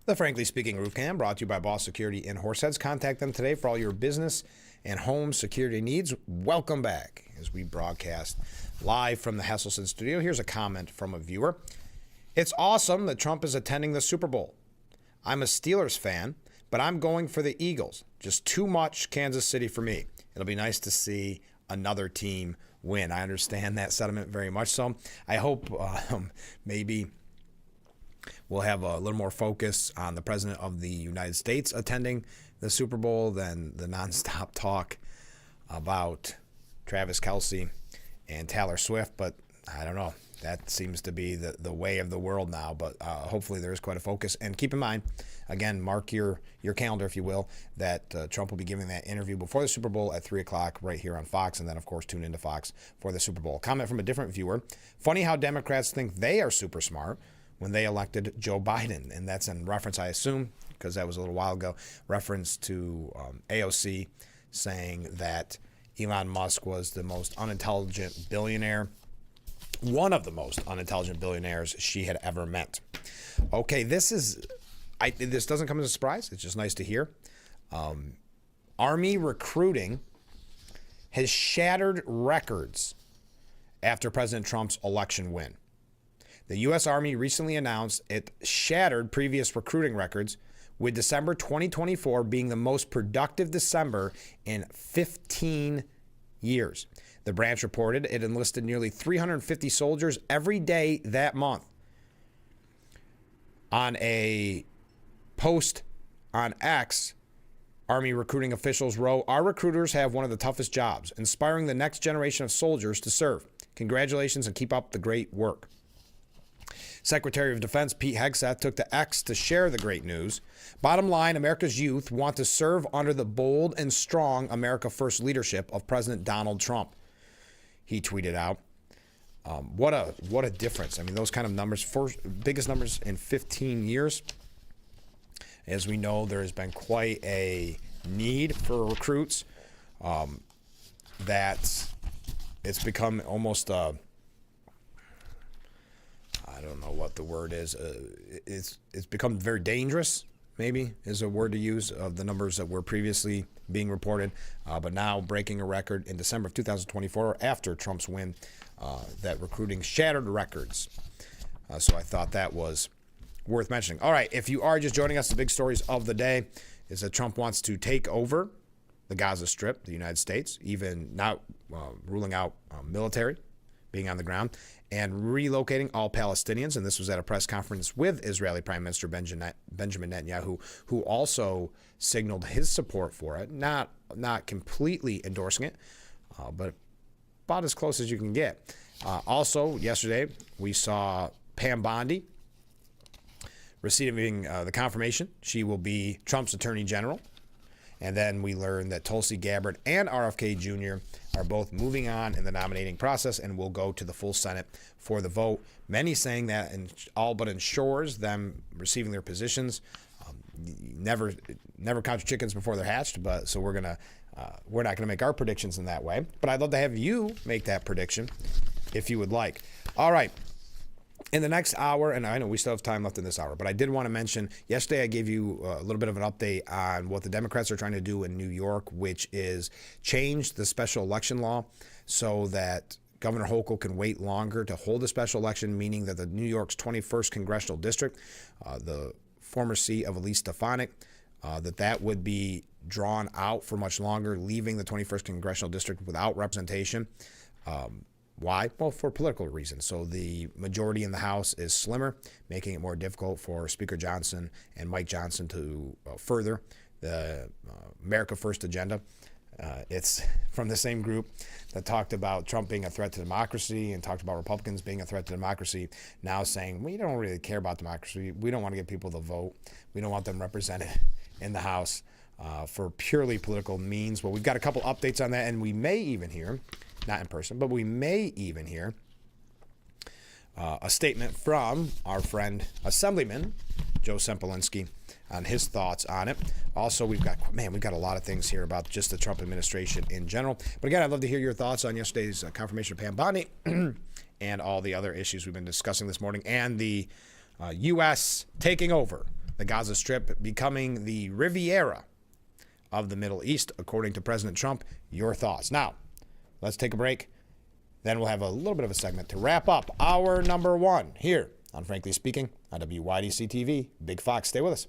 The Frankly Speaking Roof Cam brought to you by Boss Security in Horseheads. Contact them today for all your business and home security needs. Welcome back as we broadcast live from the Hesselson studio. Here's a comment from a viewer. It's awesome that Trump is attending the Super Bowl. I'm a Steelers fan, but I'm going for the Eagles. Just too much Kansas City for me. It'll be nice to see another team win. I understand that sentiment very much so. I hope maybe we'll have a little more focus on the President of the United States attending the Super Bowl than the nonstop talk about Travis Kelce and Taylor Swift. But I don't know. That seems to be the way of the world now. But hopefully there is quite a focus. And keep in mind, again, mark your calendar, if you will, that Trump will be giving that interview before the Super Bowl at 3 o'clock right here on Fox. And then, of course, tune into Fox for the Super Bowl. Comment from a different viewer. Funny how Democrats think they are super smart when they elected Joe Biden. And that's in reference, I assume, because that was a little while ago, reference to AOC saying that Elon Musk was the most unintelligent billionaire, one of the most unintelligent billionaires she had ever met. Okay, this doesn't come as a surprise. It's just nice to hear. Army recruiting has shattered records after President Trump's election win. The U.S. Army recently announced it shattered previous recruiting records, with December 2024 being the most productive December in 15 years. The branch reported it enlisted nearly 350 soldiers every day that month. On a post on X, Army recruiting officials wrote, "Our recruiters have one of the toughest jobs, inspiring the next generation of soldiers to serve. Congratulations and keep up the great work." Secretary of Defense Pete Hegseth took to X to share the great news. Bottom line, America's youth want to serve under the bold and strong America First leadership of President Donald Trump. He tweeted out, what a difference. I mean, those kind of numbers, biggest numbers in 15 years. As we know, there has been quite a need for recruits that it's become almost I don't know what the word is. It's become very dangerous, maybe, is a word to use, of the numbers that were previously being reported, but now breaking a record in December of 2024 after Trump's win, that recruiting shattered records. So I thought that was worth mentioning. All right, if you are just joining us, the big stories of the day is that Trump wants to take over the Gaza Strip, the United States, even now ruling out military being on the ground, and relocating all Palestinians. And this was at a press conference with Israeli Prime Minister Benjamin Netanyahu, who also signaled his support for it, not completely endorsing it, but about as close as you can get. Also, yesterday, we saw Pam Bondi receiving the confirmation. She will be Trump's Attorney General. And then we learned that Tulsi Gabbard and RFK Jr. are both moving on in the nominating process and will go to the full Senate for the vote. Many saying that all but ensures them receiving their positions. Never count your chickens before they're hatched. But so we're not gonna make our predictions in that way. But I'd love to have you make that prediction if you would like. All right. In the next hour, and I know we still have time left in this hour, but I did want to mention, yesterday I gave you a little bit of an update on what the Democrats are trying to do in New York, which is change the special election law so that Governor Hochul can wait longer to hold a special election, meaning that the New York's 21st Congressional District, the former seat of Elise Stefanik, that would be drawn out for much longer, leaving the 21st Congressional District without representation. Why? Well, for political reasons. So the majority in the House is slimmer, making it more difficult for Speaker Johnson and Mike Johnson to further the America First agenda. It's from the same group that talked about Trump being a threat to democracy and talked about Republicans being a threat to democracy, now saying, we don't really care about democracy. We don't want to get people to vote. We don't want them represented in the House for purely political means. Well, we've got a couple updates on that, and we may even hear, not in person, but we may even hear a statement from our friend Assemblyman Joe Sempolinski on his thoughts on it. Also, we've got a lot of things here about just the Trump administration in general. But again, I'd love to hear your thoughts on yesterday's confirmation of Pam Bondi and all the other issues we've been discussing this morning, and the U.S. taking over the Gaza Strip, becoming the Riviera of the Middle East, according to President Trump. Your thoughts. Now, let's take a break. Then we'll have a little bit of a segment to wrap up hour number one here on Frankly Speaking on WYDC TV. Big Fox, stay with us.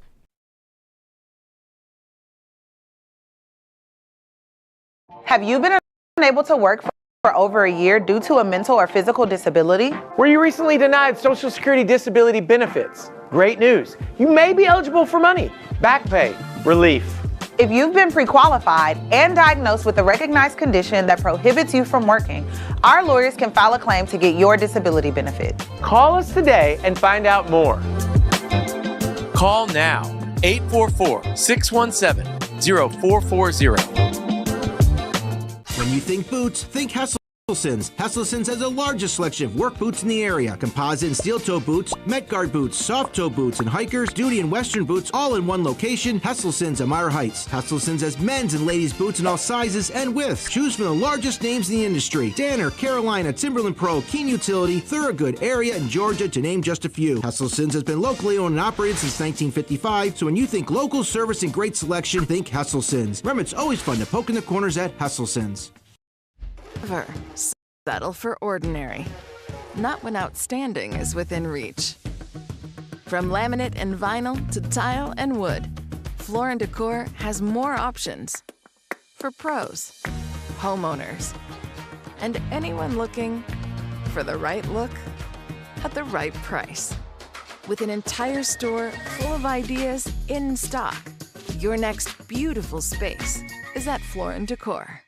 Have you been unable to work for over a year due to a mental or physical disability? Were you recently denied Social Security disability benefits? Great news. You may be eligible for money, back pay, relief. If you've been pre-qualified and diagnosed with a recognized condition that prohibits you from working, our lawyers can file a claim to get your disability benefit. Call us today and find out more. Call now, 844-617-0440. When you think boots, think Hesselsons. Hesselsons has the largest selection of work boots in the area. Composite and steel-toe boots, Met-Guard boots, soft-toe boots, and hikers, duty and western boots, all in one location. Hesselsons, Amara Heights. Hesselsons has men's and ladies' boots in all sizes and widths. Choose from the largest names in the industry: Danner, Carolina, Timberland Pro, Keen Utility, Thorogood, Area, and Georgia, to name just a few. Hesselsons has been locally owned and operated since 1955, so when you think local service and great selection, think Hesselsons. Remember, it's always fun to poke in the corners at Hesselsons. Never settle for ordinary. Not when outstanding is within reach. From laminate and vinyl to tile and wood, Floor & Decor has more options for pros, homeowners, and anyone looking for the right look at the right price. With an entire store full of ideas in stock, your next beautiful space is at Floor & Decor.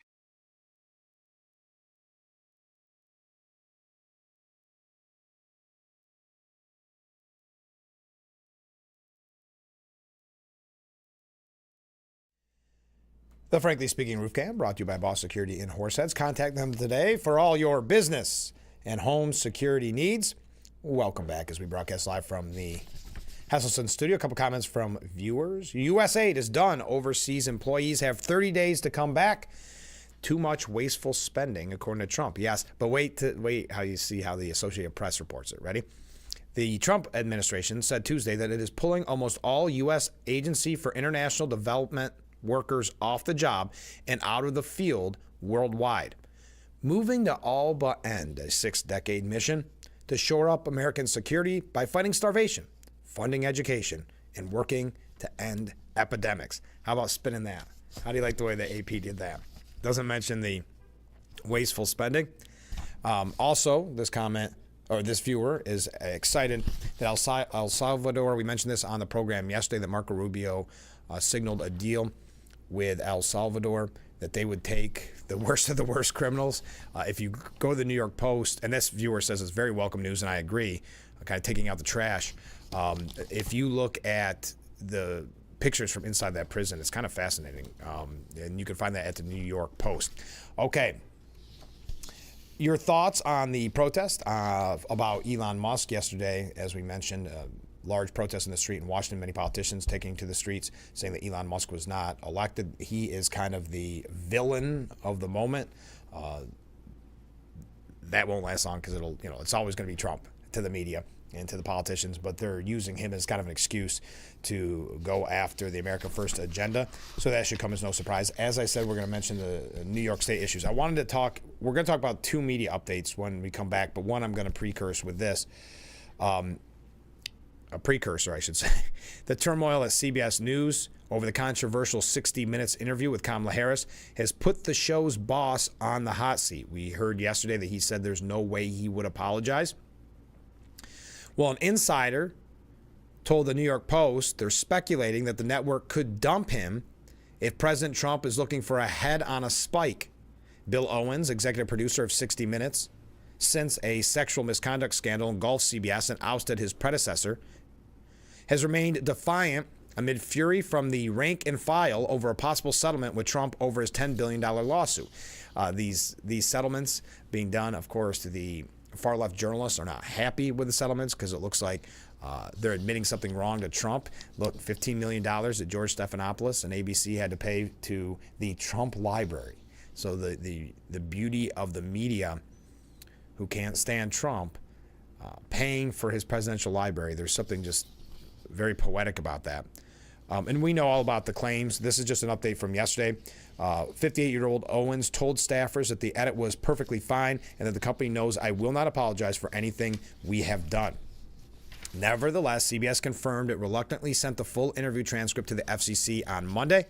The Frankly Speaking Roof Cam, brought to you by Boss Security in Horseheads. Contact them today for all your business and home security needs. Welcome back as we broadcast live from the Hesselson studio. A couple comments from viewers. US aid is done. Overseas employees have 30 days to come back. Too much wasteful spending, according to Trump. Yes, but wait how you see how the Associated Press reports it. Ready? The Trump administration said Tuesday that it is pulling almost all U.S. Agency for International Development workers off the job and out of the field worldwide, moving to all but end a 6-decade mission to shore up American security by fighting starvation, funding education and working to end epidemics. How about spinning that? How do you like the way the AP did that? Doesn't mention the wasteful spending. Also, this comment, or this viewer, is excited that El Salvador, we mentioned this on the program yesterday, that Marco Rubio signaled a deal with El Salvador that they would take the worst of the worst criminals. If you go to the New York Post, and this viewer says it's very welcome news, and I agree, kind of taking out the trash. If you look at the pictures from inside that prison, it's kind of fascinating. And you can find that at the New York Post. Okay. Your thoughts on the protest about Elon Musk yesterday, as we mentioned, large protest in the street in Washington, many politicians taking to the streets saying that Elon Musk was not elected. He is kind of the villain of the moment. That won't last long because it's always going to be Trump to the media and to the politicians, but they're using him as kind of an excuse to go after the America First agenda. So that should come as no surprise. As I said, we're going to mention the New York State issues. We're going to talk about two media updates when we come back, but one I'm going to precurse with this. A precursor, I should say. The turmoil at CBS News over the controversial 60 Minutes interview with Kamala Harris has put the show's boss on the hot seat. We heard yesterday that he said there's no way he would apologize. Well, an insider told the New York Post they're speculating that the network could dump him if President Trump is looking for a head on a spike. Bill Owens, executive producer of 60 Minutes, since a sexual misconduct scandal engulfed CBS and ousted his predecessor, has remained defiant amid fury from the rank and file over a possible settlement with Trump over his $10 billion lawsuit. These settlements being done, of course, the far-left journalists are not happy with the settlements because it looks like they're admitting something wrong to Trump. Look, $15 million that George Stephanopoulos and ABC had to pay to the Trump Library. So the beauty of the media who can't stand Trump paying for his presidential library, there's something just very poetic about that. And we know all about the claims. This is just an update from yesterday. 58-year-old Owens told staffers that the edit was perfectly fine and that the company knows I will not apologize for anything we have done. Nevertheless, CBS confirmed it reluctantly sent the full interview transcript to the FCC on Monday.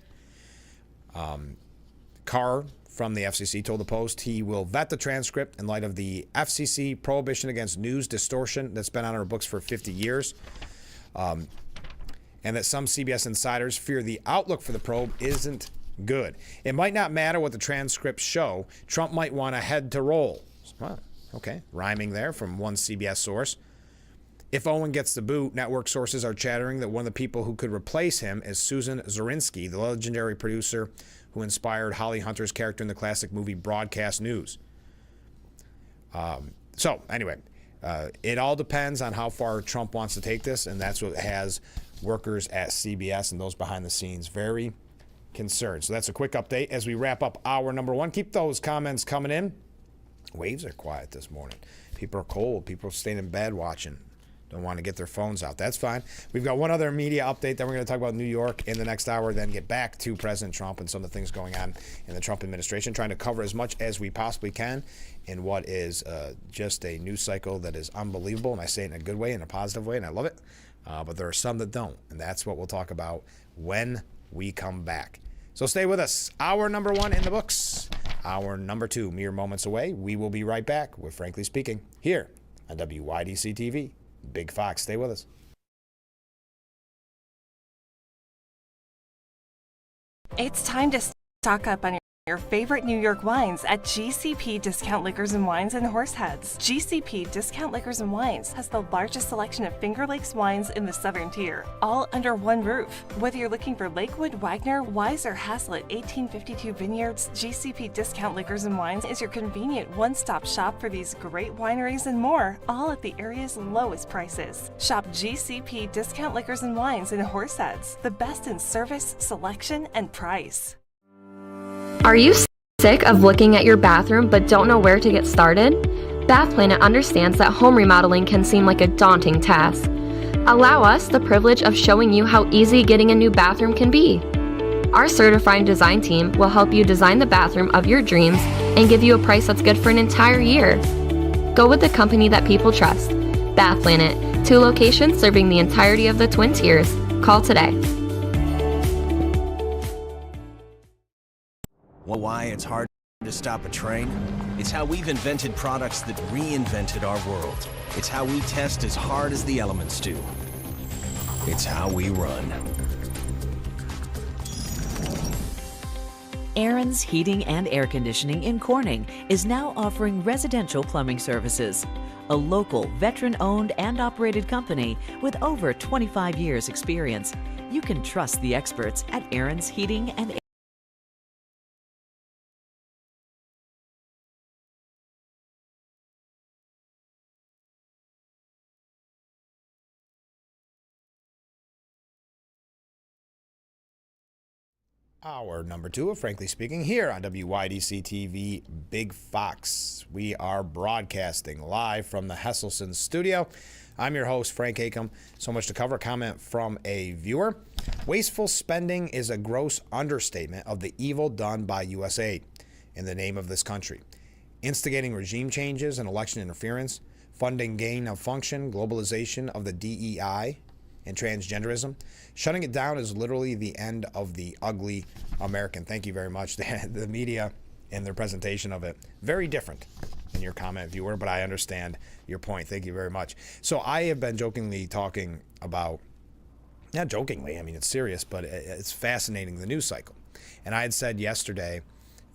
Carr from the FCC told the Post he will vet the transcript in light of the FCC prohibition against news distortion that's been on our books for 50 years. And that some CBS insiders fear the outlook for the probe isn't good. It might not matter what the transcripts show. Trump might want a head to roll. Well, okay, rhyming there from one CBS source. If Owen gets the boot, network sources are chattering that one of the people who could replace him is Susan Zorinsky, the legendary producer who inspired Holly Hunter's character in the classic movie Broadcast News. So anyway, it all depends on how far Trump wants to take this, and that's what has workers at CBS and those behind the scenes very concerned. So that's a quick update as we wrap up hour number one. Keep those comments coming in. Waves are quiet this morning. People are cold. People are staying in bed watching. Don't want to get their phones out. That's fine. We've got one other media update. Then we're going to talk about New York in the next hour, then get back to President Trump and some of the things going on in the Trump administration, trying to cover as much as we possibly can in what is just a news cycle that is unbelievable. And I say it in a good way, in a positive way, and I love it. But there are some that don't. And that's what we'll talk about when we come back. So stay with us. Hour number one in the books. Hour number two, mere moments away. We will be right back with Frankly Speaking here on WYDC TV. Big Fox, stay with us. It's time to stock up on your favorite New York wines at GCP Discount Liquors and Wines in Horseheads. GCP Discount Liquors and Wines has the largest selection of Finger Lakes wines in the Southern Tier, all under one roof. Whether you're looking for Lakewood, Wagner, Wise, or Haslett 1852 Vineyards, GCP Discount Liquors and Wines is your convenient one-stop shop for these great wineries and more, all at the area's lowest prices. Shop GCP Discount Liquors and Wines in Horseheads, the best in service, selection, and price. Are you sick of looking at your bathroom but don't know where to get started? Bath Planet understands that home remodeling can seem like a daunting task. Allow us the privilege of showing you how easy getting a new bathroom can be. Our certified design team will help you design the bathroom of your dreams and give you a price that's good for an entire year. Go with the company that people trust. Bath Planet, 2 locations serving the entirety of the Twin Tiers. Call today. Why it's hard to stop a train? It's how we've invented products that reinvented our world. It's how we test as hard as the elements do. It's how we run. Aaron's Heating and Air Conditioning in Corning is now offering residential plumbing services. A local, veteran-owned and operated company with over 25 years experience. You can trust the experts at Aaron's Heating and Air. Hour number 2 of Frankly Speaking here on WYDC TV Big Fox. We are broadcasting live from the Hesselson studio. I'm your host, Frank Acom. So much to cover. Comment from a viewer. Wasteful spending is a gross understatement of the evil done by USAID in the name of this country. Instigating regime changes and election interference, funding gain of function, globalization of the DEI, and transgenderism. Shutting it down is literally the end of the ugly American. Thank you very much. The media and their presentation of it, very different in your comment, viewer, but I understand your point. Thank you very much. So I have been jokingly talking about, not jokingly, I mean, it's serious, but it's fascinating, the news cycle. And I had said yesterday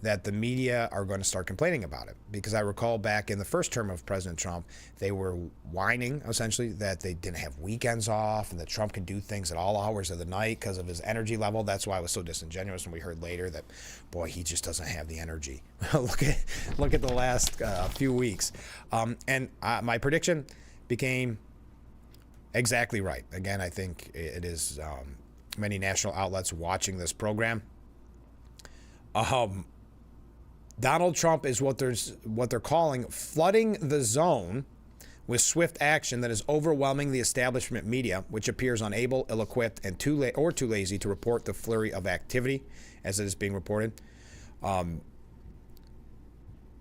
that the media are going to start complaining about it, because I recall back in the first term of President Trump, they were whining essentially that they didn't have weekends off and that Trump can do things at all hours of the night because of his energy level. That's why I was so disingenuous when we heard later that, boy, he just doesn't have the energy. look at the last few weeks. And my prediction became exactly right. Again, I think it is many national outlets watching this program. Donald Trump is what they're calling flooding the zone with swift action that is overwhelming the establishment media, which appears unable, ill-equipped, and too lazy to report the flurry of activity as it is being reported.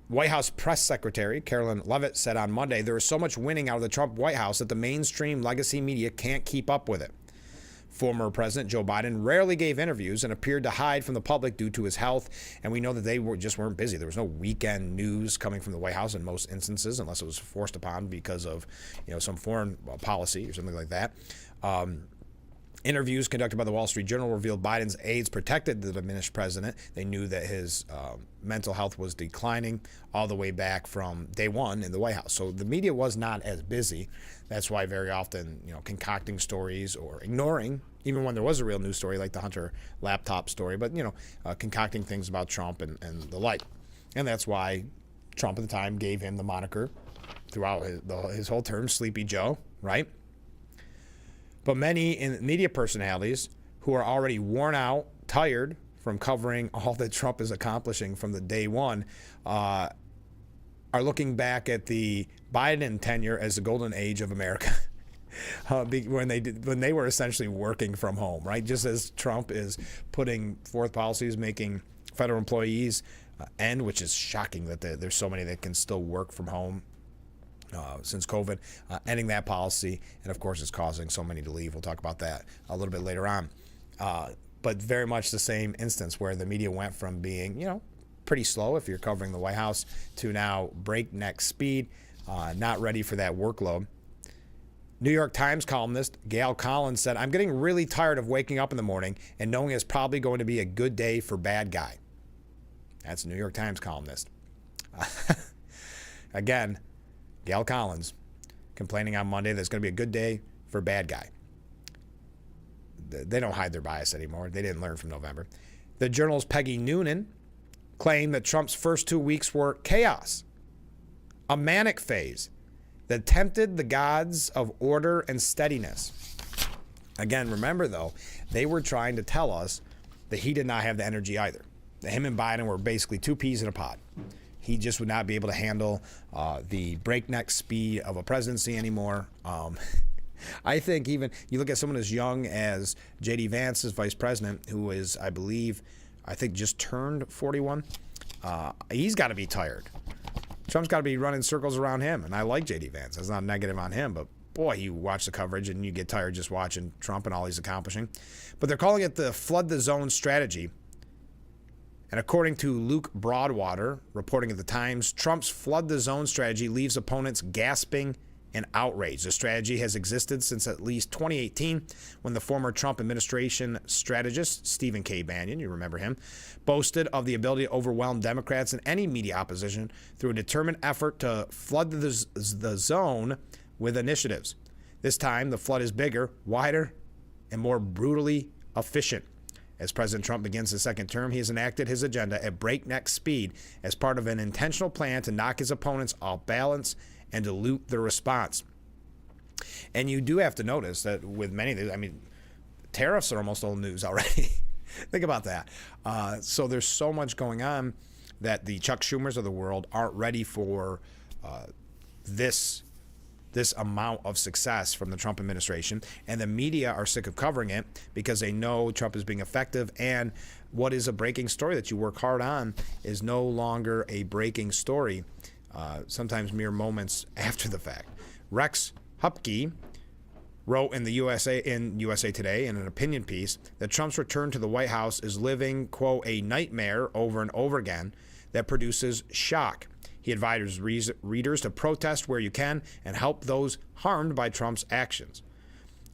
White House press secretary Carolyn Leavitt said on Monday, there is so much winning out of the Trump White House that the mainstream legacy media can't keep up with it. Former President Joe Biden rarely gave interviews and appeared to hide from the public due to his health, and we know that they just weren't busy. There was no weekend news coming from the White House in most instances, unless it was forced upon because of some foreign policy or something like that. Interviews conducted by the Wall Street Journal revealed Biden's aides protected the diminished president. They knew that his mental health was declining all the way back from day one in the White House. So the media was not as busy. That's why very often, concocting stories or ignoring, even when there was a real news story like the Hunter laptop story, but, concocting things about Trump and the like. And that's why Trump at the time gave him the moniker throughout his whole term, Sleepy Joe, right? But many in media personalities who are already worn out, tired from covering all that Trump is accomplishing from the day one, are looking back at the Biden tenure as the golden age of America, when they were essentially working from home, right? Just as Trump is putting forth policies making federal employees end, which is shocking that there's so many that can still work from home. Since COVID, ending that policy, and of course it's causing so many to leave. We'll talk about that a little bit later on. But very much the same instance where the media went from being, pretty slow if you're covering the White House to now breakneck speed, not ready for that workload. New York Times columnist Gail Collins said, I'm getting really tired of waking up in the morning and knowing it's probably going to be a good day for bad guy. That's a New York Times columnist. Again, Gail Collins complaining on Monday that it's going to be a good day for bad guy. They don't hide their bias anymore. They didn't learn from November. The Journal's Peggy Noonan claimed that Trump's first 2 weeks were chaos, a manic phase that tempted the gods of order and steadiness. Again, remember though, they were trying to tell us that he did not have the energy either. That him and Biden were basically two peas in a pod. He just would not be able to handle the breakneck speed of a presidency anymore. I think even you look at someone as young as J.D. Vance as vice president, who is, I think just turned 41. He's got to be tired. Trump's got to be running circles around him. And I like J.D. Vance. That's not negative on him, but boy, you watch the coverage and you get tired just watching Trump and all he's accomplishing. But they're calling it the flood the zone strategy. And according to Luke Broadwater, reporting at the Times, Trump's flood the zone strategy leaves opponents gasping in outrage. The strategy has existed since at least 2018, when the former Trump administration strategist, Stephen K. Bannon, you remember him, boasted of the ability to overwhelm Democrats and any media opposition through a determined effort to flood the zone with initiatives. This time, the flood is bigger, wider, and more brutally efficient. As President Trump begins his second term, he has enacted his agenda at breakneck speed as part of an intentional plan to knock his opponents off balance and dilute their response. And you do have to notice that with many of these, I mean, tariffs are almost old news already. Think about that. So there's so much going on that the Chuck Schumers of the world aren't ready for this amount of success from the Trump administration, and the media are sick of covering it because they know Trump is being effective, and what is a breaking story that you work hard on is no longer a breaking story, sometimes mere moments after the fact. Rex Hupke wrote in the USA Today in an opinion piece that Trump's return to the White House is living, quote, a nightmare over and over again that produces shock. He advises readers to protest where you can and help those harmed by Trump's actions.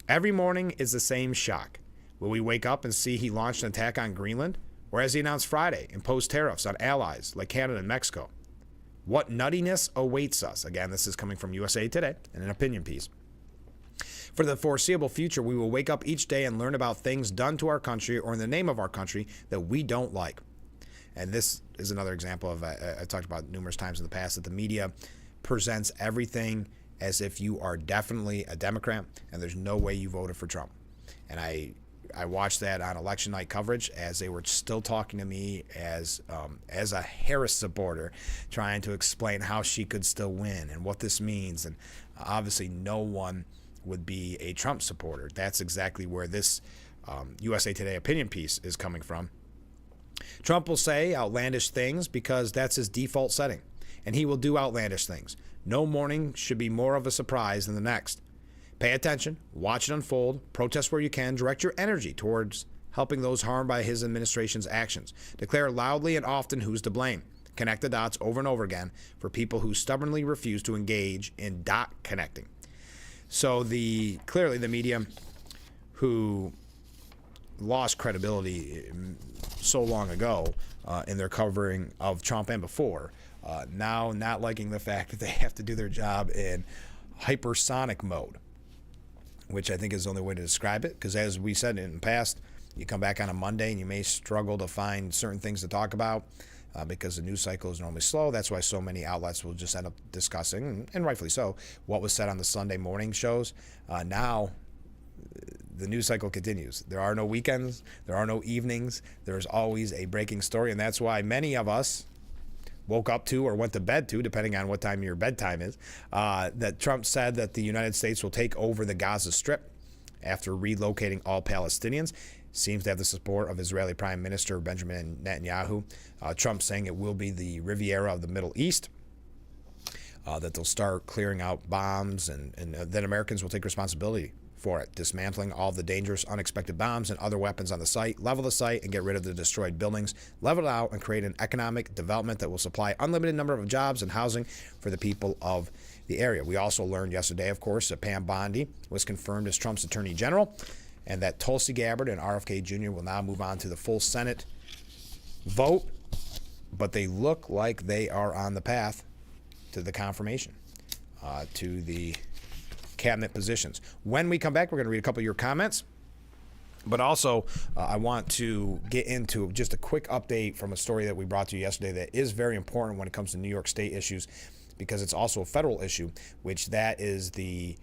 Every morning is the same shock. Will we wake up and see he launched an attack on Greenland? Or as he announced Friday, imposed tariffs on allies like Canada and Mexico? What nuttiness awaits us? Again, this is coming from USA Today in an opinion piece. For the foreseeable future, we will wake up each day and learn about things done to our country or in the name of our country that we don't like. And this is another example of, I talked about numerous times in the past, that the media presents everything as if you are definitely a Democrat and there's no way you voted for Trump. And I watched that on election night coverage as they were still talking to me as a Harris supporter, trying to explain how she could still win and what this means. And obviously no one would be a Trump supporter. That's exactly where this USA Today opinion piece is coming from. Trump will say outlandish things because that's his default setting, and he will do outlandish things. No morning should be more of a surprise than the next. Pay attention, watch it unfold, protest where you can, direct your energy towards helping those harmed by his administration's actions. Declare loudly and often who's to blame. Connect the dots over and over again for people who stubbornly refuse to engage in dot connecting. So clearly the media who lost credibility so long ago in their covering of Trump and before, now not liking the fact that they have to do their job in hypersonic mode, which I think is the only way to describe it, because as we said in the past, you come back on a Monday and you may struggle to find certain things to talk about because the news cycle is normally slow. That's why so many outlets will just end up discussing, and rightfully so, what was said on the Sunday morning shows. Now the news cycle continues. There are no weekends. There are no evenings. There's always a breaking story, and that's why many of us woke up to or went to bed to, depending on what time your bedtime is, that Trump said that the United States will take over the Gaza Strip after relocating all Palestinians. Seems to have the support of Israeli Prime Minister Benjamin Netanyahu. Trump saying it will be the Riviera of the Middle East, that they'll start clearing out bombs, and then Americans will take responsibility for it, dismantling all the dangerous, unexpected bombs and other weapons on the site, level the site and get rid of the destroyed buildings, level it out and create an economic development that will supply unlimited number of jobs and housing for the people of the area. We also learned yesterday, of course, that Pam Bondi was confirmed as Trump's Attorney General, and that Tulsi Gabbard and RFK Jr. will now move on to the full Senate vote, but they look like they are on the path to the confirmation, to the cabinet positions. When we come back, we're going to read a couple of your comments, but also I want to get into just a quick update from a story that we brought to you yesterday that is very important when it comes to New York State issues, because it's also a federal issue, which that is the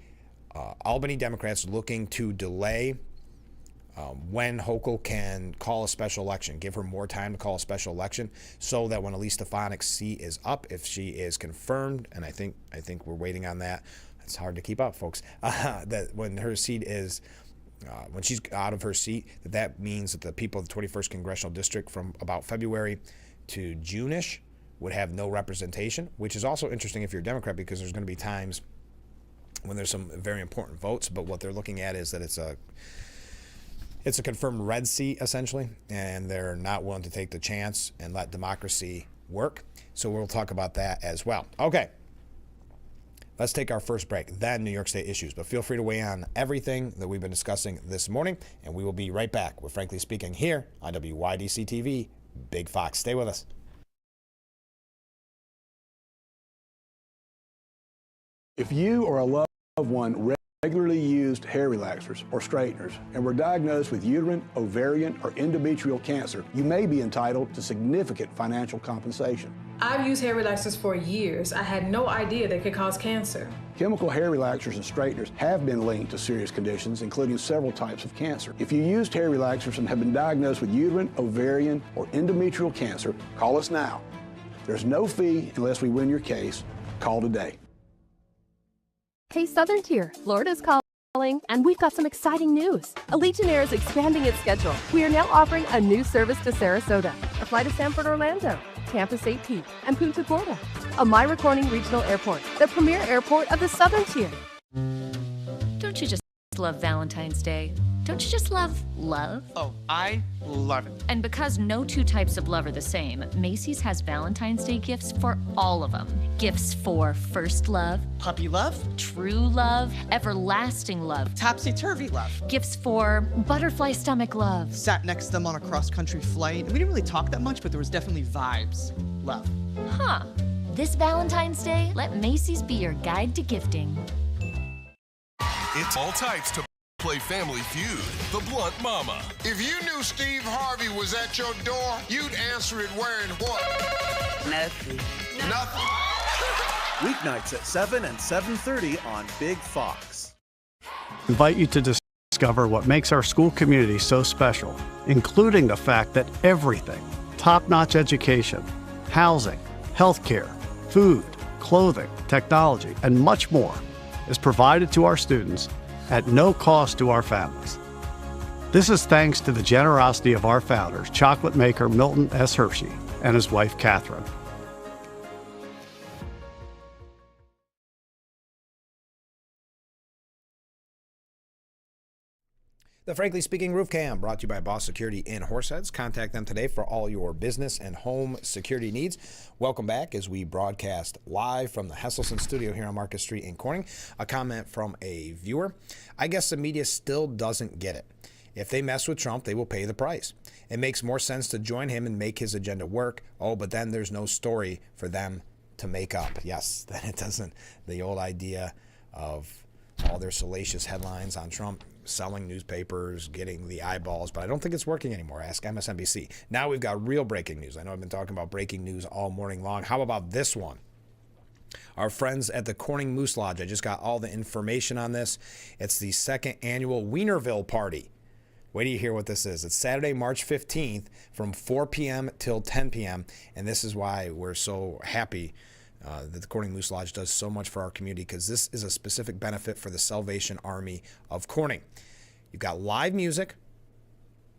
Albany Democrats looking to delay when Hochul can call a special election, give her more time to call a special election, so that when Elise Stefanik's seat is up, if she is confirmed, and I think we're waiting on that. It's hard to keep up, folks. That when her seat is, when she's out of her seat, that means that the people of the 21st Congressional District from about February to June-ish would have no representation, which is also interesting if you're a Democrat, because there's going to be times when there's some very important votes. But what they're looking at is that it's a confirmed red seat, essentially, and they're not willing to take the chance and let democracy work. So we'll talk about that as well. Okay. Let's take our first break, then New York State issues. But feel free to weigh in on everything that we've been discussing this morning, and we will be right back with Frankly Speaking here on WYDC TV, Big Fox. Stay with us. If you or a loved one regularly used hair relaxers or straighteners and were diagnosed with uterine, ovarian, or endometrial cancer, you may be entitled to significant financial compensation. I've used hair relaxers for years. I had no idea they could cause cancer. Chemical hair relaxers and straighteners have been linked to serious conditions, including several types of cancer. If you used hair relaxers and have been diagnosed with uterine, ovarian, or endometrial cancer, call us now. There's no fee unless we win your case. Call today. Hey, Southern Tier, Florida's calling, and we've got some exciting news. Allegiant Air is expanding its schedule. We are now offering a new service to Sarasota, a flight to Sanford, Orlando, Tampa St. Pete, and Punta Gorda, a Myra Corning Regional Airport, the premier airport of the Southern Tier. Don't you just love Valentine's Day? Don't you just love love? Oh, I love it. And because no two types of love are the same, Macy's has Valentine's Day gifts for all of them. Gifts for first love, puppy love, true love, everlasting love, topsy-turvy love. Gifts for butterfly stomach love. Sat next to them on a cross-country flight. We didn't really talk that much, but there was definitely vibes. Love. Huh. This Valentine's Day, let Macy's be your guide to gifting. It's all types to play Family Feud, the blunt mama. If you knew Steve Harvey was at your door, you'd answer it wearing what? Nothing. Nothing. Weeknights at 7 and 7:30 on Big Fox. Invite you to discover what makes our school community so special, including the fact that everything, top-notch education, housing, healthcare, food, clothing, technology, and much more is provided to our students at no cost to our families. This is thanks to the generosity of our founders, chocolate maker Milton S. Hershey and his wife, Catherine. The Frankly Speaking Roof Cam, brought to you by Boss Security in Horseheads. Contact them today for all your business and home security needs. Welcome back as we broadcast live from the Hesselson studio here on Market Street in Corning. A comment from a viewer. I guess the media still doesn't get it. If they mess with Trump, they will pay the price. It makes more sense to join him and make his agenda work. Oh, but then there's no story for them to make up. Yes, then it doesn't. The old idea of all their salacious headlines on Trump selling newspapers, getting the eyeballs, but I don't think it's working anymore. Ask MSNBC. Now we've got real breaking news. I know I've been talking about breaking news all morning long. How about this one? Our friends at the Corning Moose Lodge, I just got all the information on this. It's the second annual Wienerville Party. Wait till you hear what this is. It's Saturday, March 15th from 4 p.m. till 10 p.m. And this is why we're so happy that the Corning Moose Lodge does so much for our community, because this is a specific benefit for the Salvation Army of Corning. You've got live music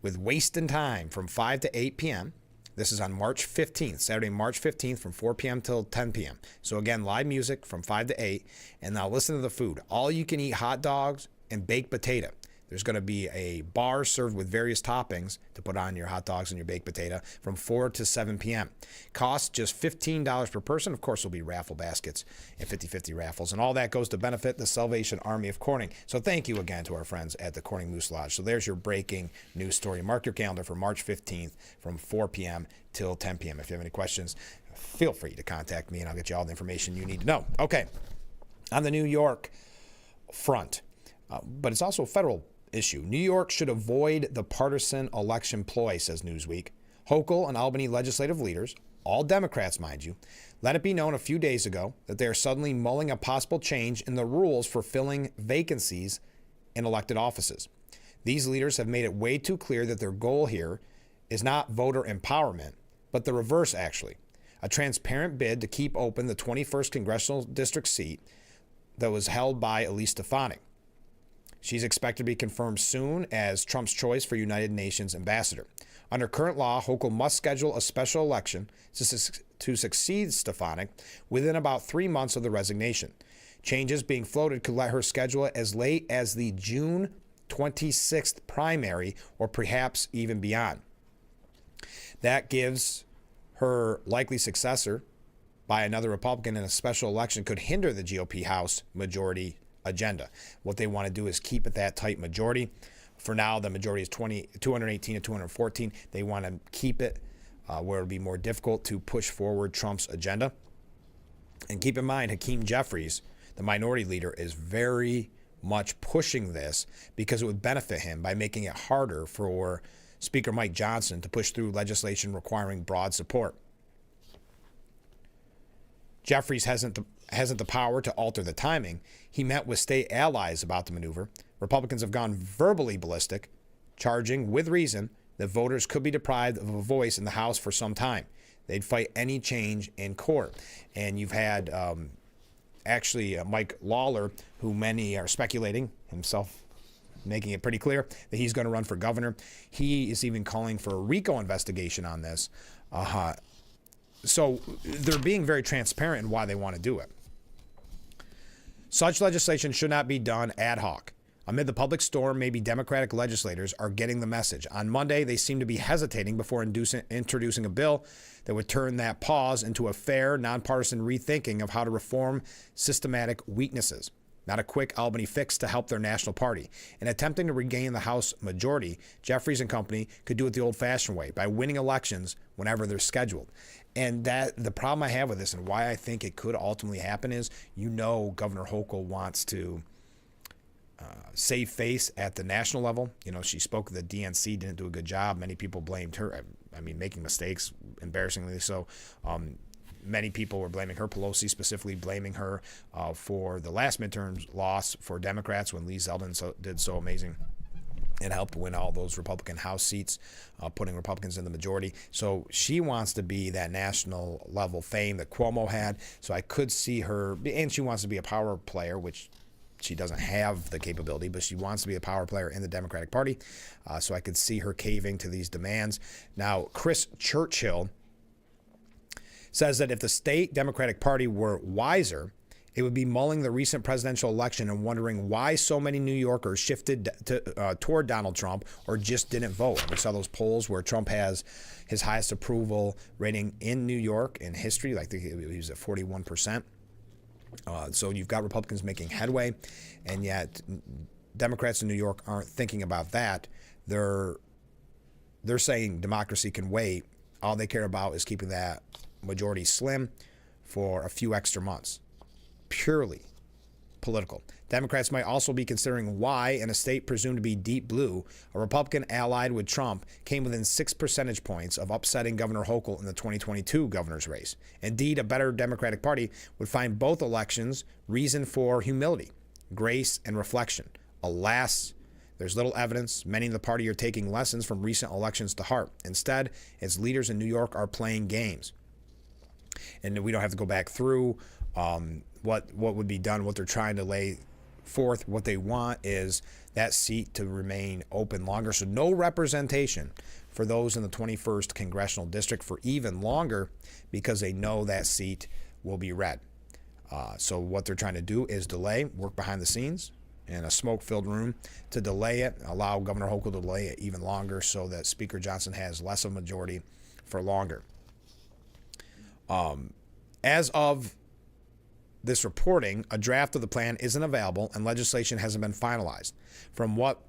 with Wastin' Time from 5 to 8 p.m. This is on March 15th, Saturday, March 15th from 4 p.m. till 10 p.m. So again, live music from 5 to 8. And now listen to the food. All you can eat hot dogs and baked potato. There's going to be a bar served with various toppings to put on your hot dogs and your baked potato from 4 to 7 p.m. Cost just $15 per person. Of course, there'll be raffle baskets and 50-50 raffles. And all that goes to benefit the Salvation Army of Corning. So thank you again to our friends at the Corning Moose Lodge. So there's your breaking news story. Mark your calendar for March 15th from 4 p.m. till 10 p.m. If you have any questions, feel free to contact me and I'll get you all the information you need to know. Okay, on the New York front, but it's also a federal issue. New York should avoid the partisan election ploy, says Newsweek. Hochul and Albany legislative leaders, all Democrats, mind you, let it be known a few days ago that they are suddenly mulling a possible change in the rules for filling vacancies in elected offices. These leaders have made it way too clear that their goal here is not voter empowerment, but the reverse, actually. A transparent bid to keep open the 21st congressional district seat that was held by Elise Stefanik. She's expected to be confirmed soon as Trump's choice for United Nations ambassador. Under current law, Hochul must schedule a special election to succeed Stefanik within about 3 months of the resignation. Changes being floated could let her schedule it as late as the June 26th primary or perhaps even beyond. That gives her likely successor by another Republican in a special election could hinder the GOP House majority agenda. What they want to do is keep it that tight majority. For now, the majority is 218 to 214. They want to keep it where it'll be more difficult to push forward Trump's agenda. And keep in mind, Hakeem Jeffries, the minority leader, is very much pushing this because it would benefit him by making it harder for Speaker Mike Johnson to push through legislation requiring broad support. Jeffries hasn't the power to alter the timing. He met with state allies about the maneuver. Republicans have gone verbally ballistic, charging with reason that voters could be deprived of a voice in the House for some time. They'd fight any change in court. And you've had Mike Lawler, who many are speculating, himself making it pretty clear that he's going to run for governor. He is even calling for a RICO investigation on this. So they're being very transparent in why they want to do it. Such legislation should not be done ad hoc. Amid the public storm, maybe Democratic legislators are getting the message. On Monday, they seem to be hesitating before introducing a bill that would turn that pause into a fair, nonpartisan rethinking of how to reform systematic weaknesses. Not a quick Albany fix to help their national party. In attempting to regain the House majority, Jeffries and company could do it the old-fashioned way, by winning elections whenever they're scheduled. And that the problem I have with this and why I think it could ultimately happen is, Governor Hochul wants to save face at the national level. She spoke the DNC didn't do a good job. Many people blamed her. Making mistakes, embarrassingly so. Many people were blaming her, Pelosi specifically blaming her for the last midterm loss for Democrats when Lee Zeldin did so amazing and helped win all those Republican House seats, putting Republicans in the majority. So she wants to be that national level fame that Cuomo had. So I could see her, and she wants to be a power player, which she doesn't have the capability, but she wants to be a power player in the Democratic Party. So I could see her caving to these demands. Now, Chris Churchill says that if the state Democratic Party were wiser, it would be mulling the recent presidential election and wondering why so many New Yorkers shifted toward Donald Trump or just didn't vote. We saw those polls where Trump has his highest approval rating in New York in history. Like he was at 41%. So you've got Republicans making headway, and yet Democrats in New York aren't thinking about that. They're saying democracy can wait. All they care about is keeping that majority slim for a few extra months. Purely political. Democrats might also be considering why, in a state presumed to be deep blue, a Republican allied with Trump came within 6 percentage points of upsetting Governor Hochul in the 2022 governor's race. Indeed, a better Democratic Party would find both elections reason for humility, grace, and reflection. Alas, there's little evidence. Many in the party are taking lessons from recent elections to heart. Instead, its leaders in New York are playing games. And we don't have to go back through what would be done, what they're trying to lay forth. What they want is that seat to remain open longer. So no representation for those in the 21st Congressional District for even longer because they know that seat will be red. So what they're trying to do is delay, work behind the scenes in a smoke-filled room to delay it, allow Governor Hochul to delay it even longer so that Speaker Johnson has less of a majority for longer. As of this reporting, a draft of the plan isn't available and legislation hasn't been finalized. From what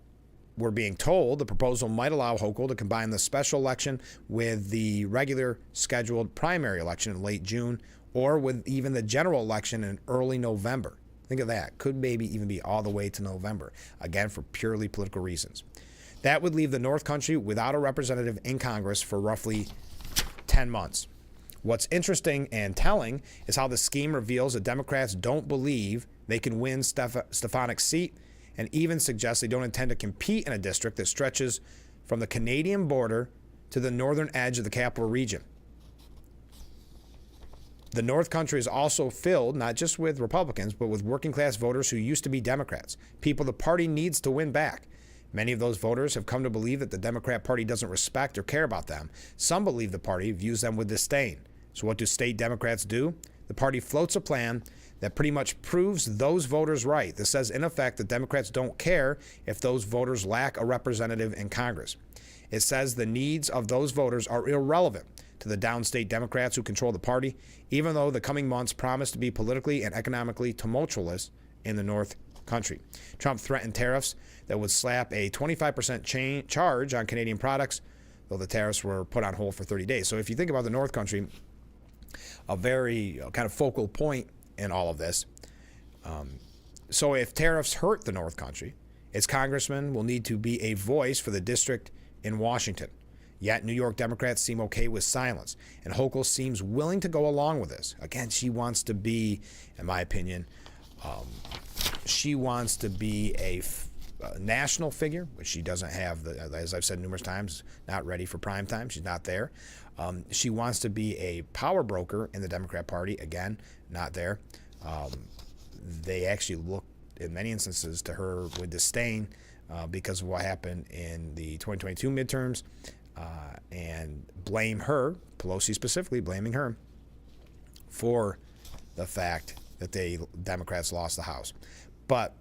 we're being told, the proposal might allow Hochul to combine the special election with the regular scheduled primary election in late June or with even the general election in early November. Think of that. Could maybe even be all the way to November, again, for purely political reasons. That would leave the North Country without a representative in Congress for roughly 10 months. What's interesting and telling is how the scheme reveals that Democrats don't believe they can win Stefanik's seat and even suggests they don't intend to compete in a district that stretches from the Canadian border to the northern edge of the capital region. The North Country is also filled not just with Republicans, but with working-class voters who used to be Democrats, people the party needs to win back. Many of those voters have come to believe that the Democrat Party doesn't respect or care about them. Some believe the party views them with disdain. So what do state Democrats do? The party floats a plan that pretty much proves those voters right. This says, in effect, that Democrats don't care if those voters lack a representative in Congress. It says the needs of those voters are irrelevant to the downstate Democrats who control the party, even though the coming months promise to be politically and economically tumultuous in the North Country. Trump threatened tariffs that would slap a 25% charge on Canadian products, though the tariffs were put on hold for 30 days. So if you think about the North Country, a very kind of focal point in all of this. So if tariffs hurt the North Country, its congressman will need to be a voice for the district in Washington. Yet New York Democrats seem okay with silence, and Hochul seems willing to go along with this. Again, she wants to be, in my opinion, she wants to be a national figure, which she doesn't have, as I've said numerous times, not ready for prime time. She's not there. She wants to be a power broker in the Democrat Party. Again, not there. They actually look, in many instances, to her with disdain because of what happened in the 2022 midterms, and blame her, Pelosi specifically, blaming her for the fact that Democrats lost the House. But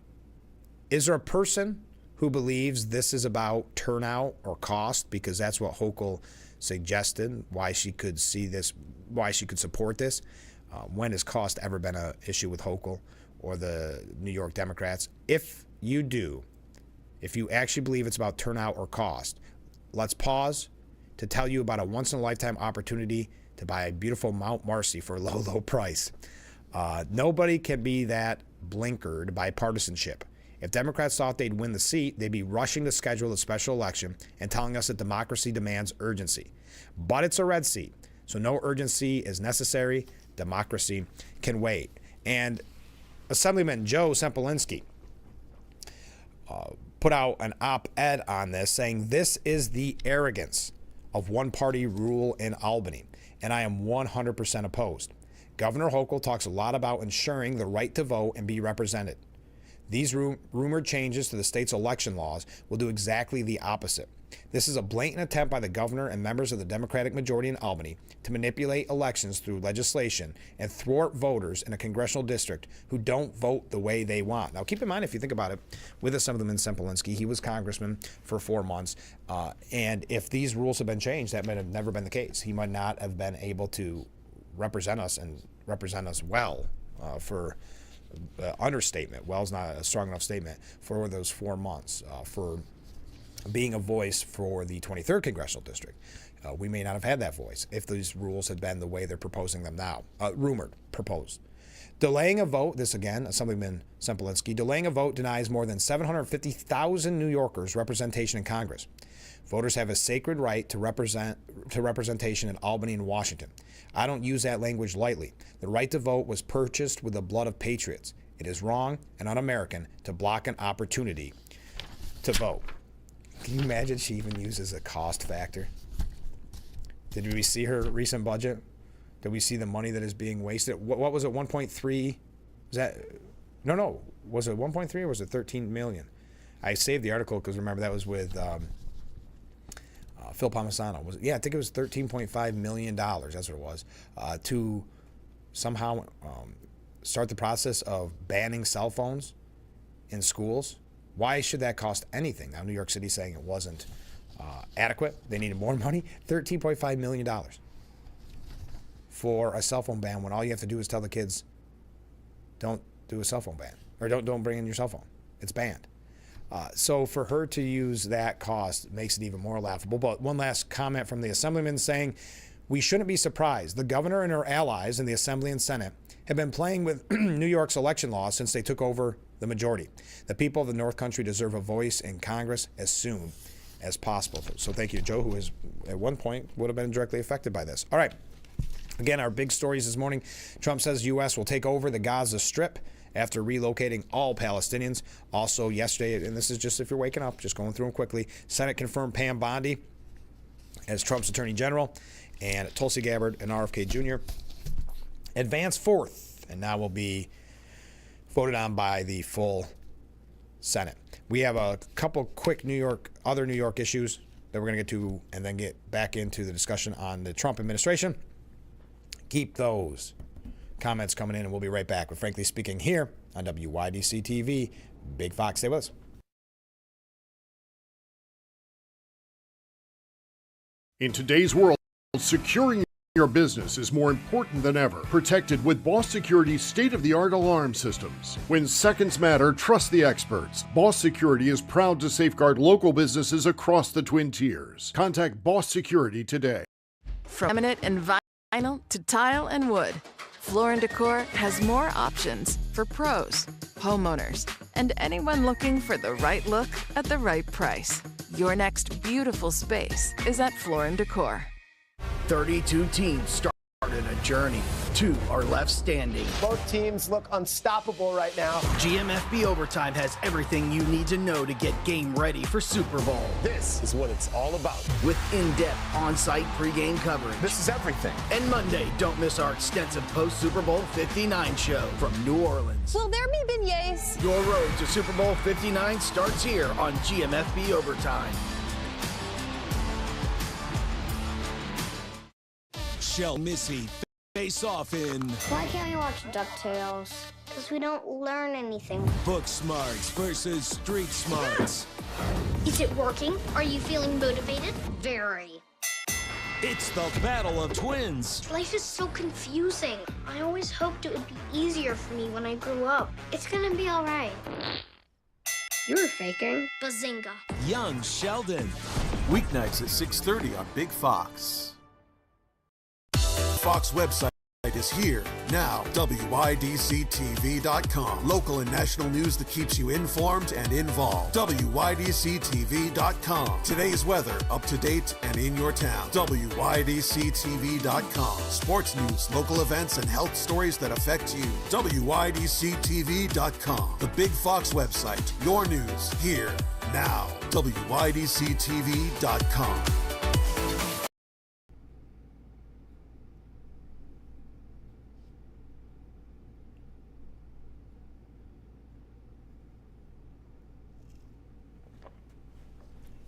is there a person who believes this is about turnout or cost? Because that's what Hochul suggested, why she could see this, why she could support this. When has cost ever been an issue with Hochul or the New York Democrats? If you do, if you actually believe it's about turnout or cost, let's pause to tell you about a once-in-a-lifetime opportunity to buy a beautiful Mount Marcy for a low, low price. Nobody can be that blinkered by partisanship. If Democrats thought they'd win the seat, they'd be rushing to schedule a special election and telling us that democracy demands urgency. But it's a red seat, so no urgency is necessary. Democracy can wait. And Assemblyman Joe Sempolinski put out an op-ed on this saying, "This is the arrogance of one-party rule in Albany, and I am 100% opposed. Governor Hochul talks a lot about ensuring the right to vote and be represented. These rumored changes to the state's election laws will do exactly the opposite. This is a blatant attempt by the governor and members of the Democratic majority in Albany to manipulate elections through legislation and thwart voters in a congressional district who don't vote the way they want." Now, keep in mind, if you think about it, with Assemblyman Sempolinski, he was congressman for 4 months, and if these rules had been changed, that might have never been the case. He might not have been able to represent us and represent us well for understatement. Well is not a strong enough statement for those 4 months, for being a voice for the 23rd Congressional District. We may not have had that voice if these rules had been the way they're proposing them now. Proposed. Delaying a vote, this again, Assemblyman Sempolinski, delaying a vote denies more than 750,000 New Yorkers representation in Congress. Voters have a sacred right to representation in Albany and Washington. I don't use that language lightly. The right to vote was purchased with the blood of patriots. It is wrong and un-American to block an opportunity to vote. Can you imagine she even uses a cost factor? Did we see her recent budget? Did we see the money that is being wasted? What was it, 1.3? Was that, no. Was it 1.3 or was it 13 million? I saved the article because remember that was with Phil Palmisano. I think it was $13.5 million, that's what it was, to somehow start the process of banning cell phones in schools. Why should that cost anything? Now, New York City's saying it wasn't adequate. They needed more money. $13.5 million for a cell phone ban when all you have to do is tell the kids, don't do a cell phone ban, or don't bring in your cell phone. It's banned. So for her to use that cost makes it even more laughable. But one last comment from the Assemblyman saying, we shouldn't be surprised. The governor and her allies in the Assembly and Senate have been playing with New York's election laws since they took over the majority. The people of the North Country deserve a voice in Congress as soon as possible. So thank you to Joe, who is at one point would have been directly affected by this. All right. Again, our big stories this morning. Trump says U.S. will take over the Gaza Strip after relocating all Palestinians. Also yesterday, and this is just if you're waking up, just going through them quickly, Senate confirmed Pam Bondi as Trump's Attorney General, and Tulsi Gabbard and RFK Jr. advanced fourth, and now will be voted on by the full Senate. We have a couple quick other New York issues that we're going to get to, and then get back into the discussion on the Trump administration. Keep those comments coming in, and we'll be right back with Frankly Speaking here on WYDC TV. Big Fox, stay with us. In today's world, securing your business is more important than ever. Protected with Boss Security's state-of-the-art alarm systems. When seconds matter, trust the experts. Boss Security is proud to safeguard local businesses across the Twin Tiers. Contact Boss Security today. From laminate and vinyl to tile and wood, Floor & Decor has more options for pros, homeowners, and anyone looking for the right look at the right price. Your next beautiful space is at Floor & Decor. 32 teams started a journey. 2 are left standing. Both teams look unstoppable right now. GMFB Overtime has everything you need to know to get game ready for Super Bowl. This is what it's all about. With in-depth on-site pregame coverage. This is everything. And Monday, don't miss our extensive post-Super Bowl 59 show from New Orleans. Will there be beignets? Your road to Super Bowl 59 starts here on GMFB Overtime. Shell Missy face off in Why can't we watch DuckTales? Because we don't learn anything. Book Smarts versus Street Smarts. Is it working? Are you feeling motivated? Very. It's the battle of twins. Life is so confusing. I always hoped it would be easier for me when I grew up. It's gonna be all right. You were faking. Bazinga. Young Sheldon. Weeknights at 6:30 on Big Fox. Fox website is here now. WYDCTV.com. Local and national news that keeps you informed and involved. WYDCTV.com. Today's weather up to date and in your town. WYDCTV.com. Sports news, local events, and health stories that affect you. WYDCTV.com. The Big Fox website. Your news here now. WYDCTV.com.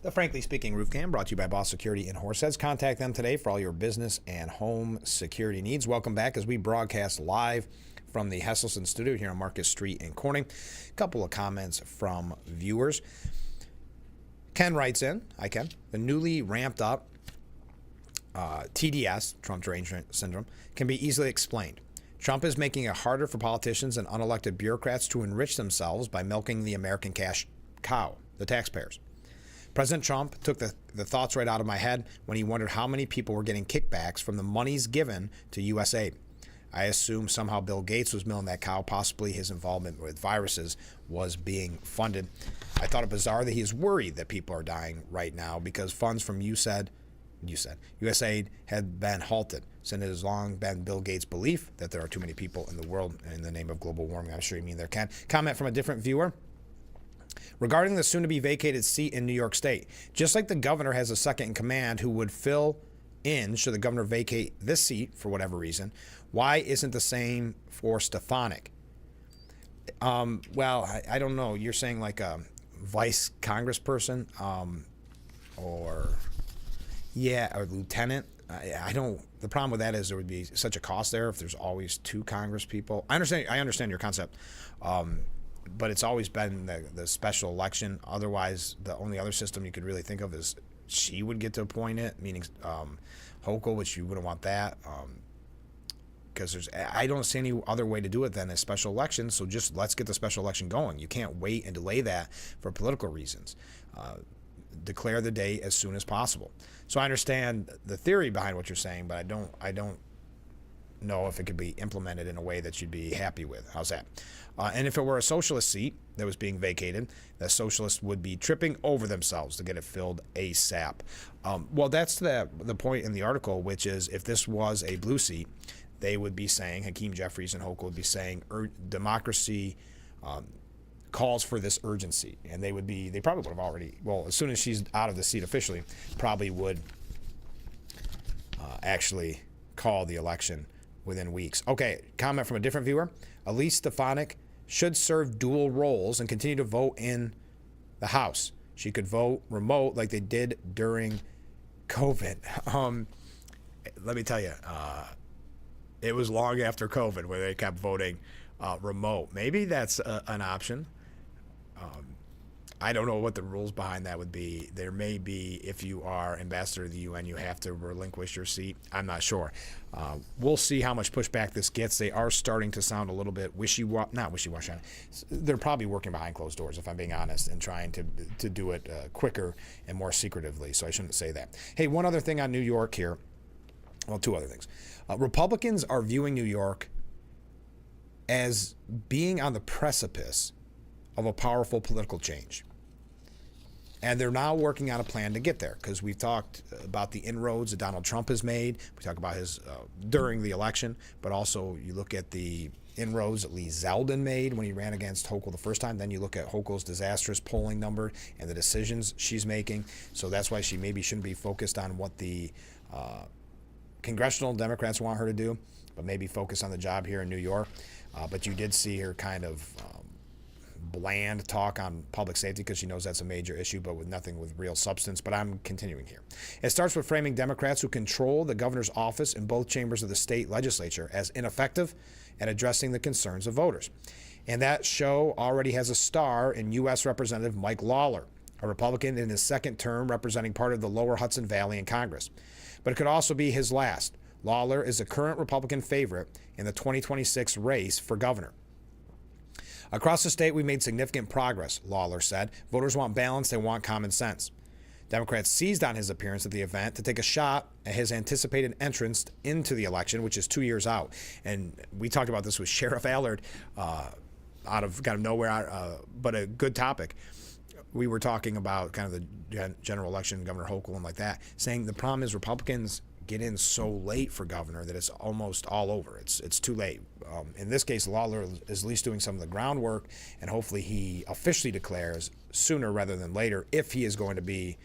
The Frankly Speaking Roof Cam brought to you by Boss Security in Horseheads. Contact them today for all your business and home security needs. Welcome back as we broadcast live from the Hesselson studio here on Marcus Street in Corning. A couple of comments from viewers. Ken writes in, hi Ken, the newly ramped up TDS, Trump Derangement Syndrome, can be easily explained. Trump is making it harder for politicians and unelected bureaucrats to enrich themselves by milking the American cash cow, the taxpayers. President Trump took the thoughts right out of my head when he wondered how many people were getting kickbacks from the monies given to USAID. I assume somehow Bill Gates was milking that cow, possibly his involvement with viruses was being funded. I thought it bizarre that he is worried that people are dying right now because funds from USAID had been halted, since it has long been Bill Gates' belief that there are too many people in the world in the name of global warming. I'm sure you mean there can. Comment from a different viewer. Regarding the soon-to-be vacated seat in New York State, just like the governor has a second in command who would fill in should the governor vacate this seat for whatever reason, why isn't the same for Stefanik? Well, I don't know. You're saying like a vice congressperson or lieutenant. I don't. The problem with that is there would be such a cost there if there's always two Congress people. I understand your concept. But it's always been the special election. Otherwise, the only other system you could really think of is she would get to appoint it, meaning Hochul, which you wouldn't want that. Because I don't see any other way to do it than a special election. So just let's get the special election going. You can't wait and delay that for political reasons. Declare the day as soon as possible. So I understand the theory behind what you're saying, but I don't know if it could be implemented in a way that you'd be happy with. How's that? And if it were a socialist seat that was being vacated, the socialists would be tripping over themselves to get it filled ASAP. Well, that's the point in the article, which is if this was a blue seat, they would be saying, Hakeem Jeffries and Hochul would be saying, democracy calls for this urgency. And they probably would have already, well, as soon as she's out of the seat officially, probably would actually call the election within weeks. Okay, comment from a different viewer. Elise Stefanik should serve dual roles and continue to vote in the House. She could vote remote like they did during COVID. Let me tell you, It was long after COVID where they kept voting remote. Maybe that's an option. I don't know what the rules behind that would be. There may be, if you are ambassador to the UN, you have to relinquish your seat. I'm not sure. We'll see how much pushback this gets. They are starting to sound a little bit not wishy-washy. They're probably working behind closed doors, if I'm being honest, and trying to do it quicker and more secretively. So I shouldn't say that. Hey, one other thing on New York here. Well, two other things. Republicans are viewing New York as being on the precipice of a powerful political change. And they're now working on a plan to get there, because we've talked about the inroads that Donald Trump has made. We talk about his during the election, but also you look at the inroads that Lee Zeldin made when he ran against Hochul the first time. Then you look at Hochul's disastrous polling number and the decisions she's making. So that's why she maybe shouldn't be focused on what the congressional Democrats want her to do, but maybe focus on the job here in New York. But you did see her kind of bland talk on public safety, because she knows that's a major issue, but with nothing with real substance. But I'm continuing here. It starts with framing Democrats who control the governor's office in both chambers of the state legislature as ineffective at addressing the concerns of voters. And that show already has a star in U.S. Representative Mike Lawler, a Republican in his second term representing part of the lower Hudson Valley in Congress. But it could also be his last. Lawler is the current Republican favorite in the 2026 race for governor. Across the state, we made significant progress, Lawler said. Voters want balance, they want common sense. Democrats seized on his appearance at the event to take a shot at his anticipated entrance into the election, which is 2 years out. And we talked about this with Sheriff Allard out of nowhere, but a good topic. We were talking about kind of the general election, Governor Hochul and like that, saying the problem is Republicans get in so late for governor that it's almost all over. It's too late. In this case, Lawler is at least doing some of the groundwork, and hopefully he officially declares sooner rather than later if he is going to be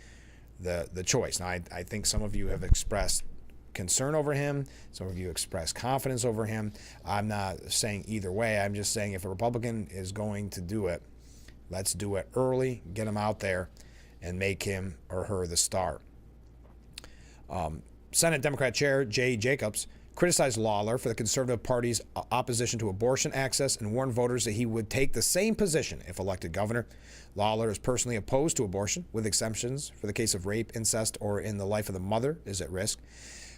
the choice. Now, I think some of you have expressed concern over him. Some of you expressed confidence over him. I'm not saying either way. I'm just saying if a Republican is going to do it, let's do it early, get him out there, and make him or her the star. Senate Democrat Chair Jay Jacobs criticized Lawler for the Conservative Party's opposition to abortion access and warned voters that he would take the same position if elected governor. Lawler is personally opposed to abortion, with exemptions for the case of rape, incest, or in the life of the mother is at risk.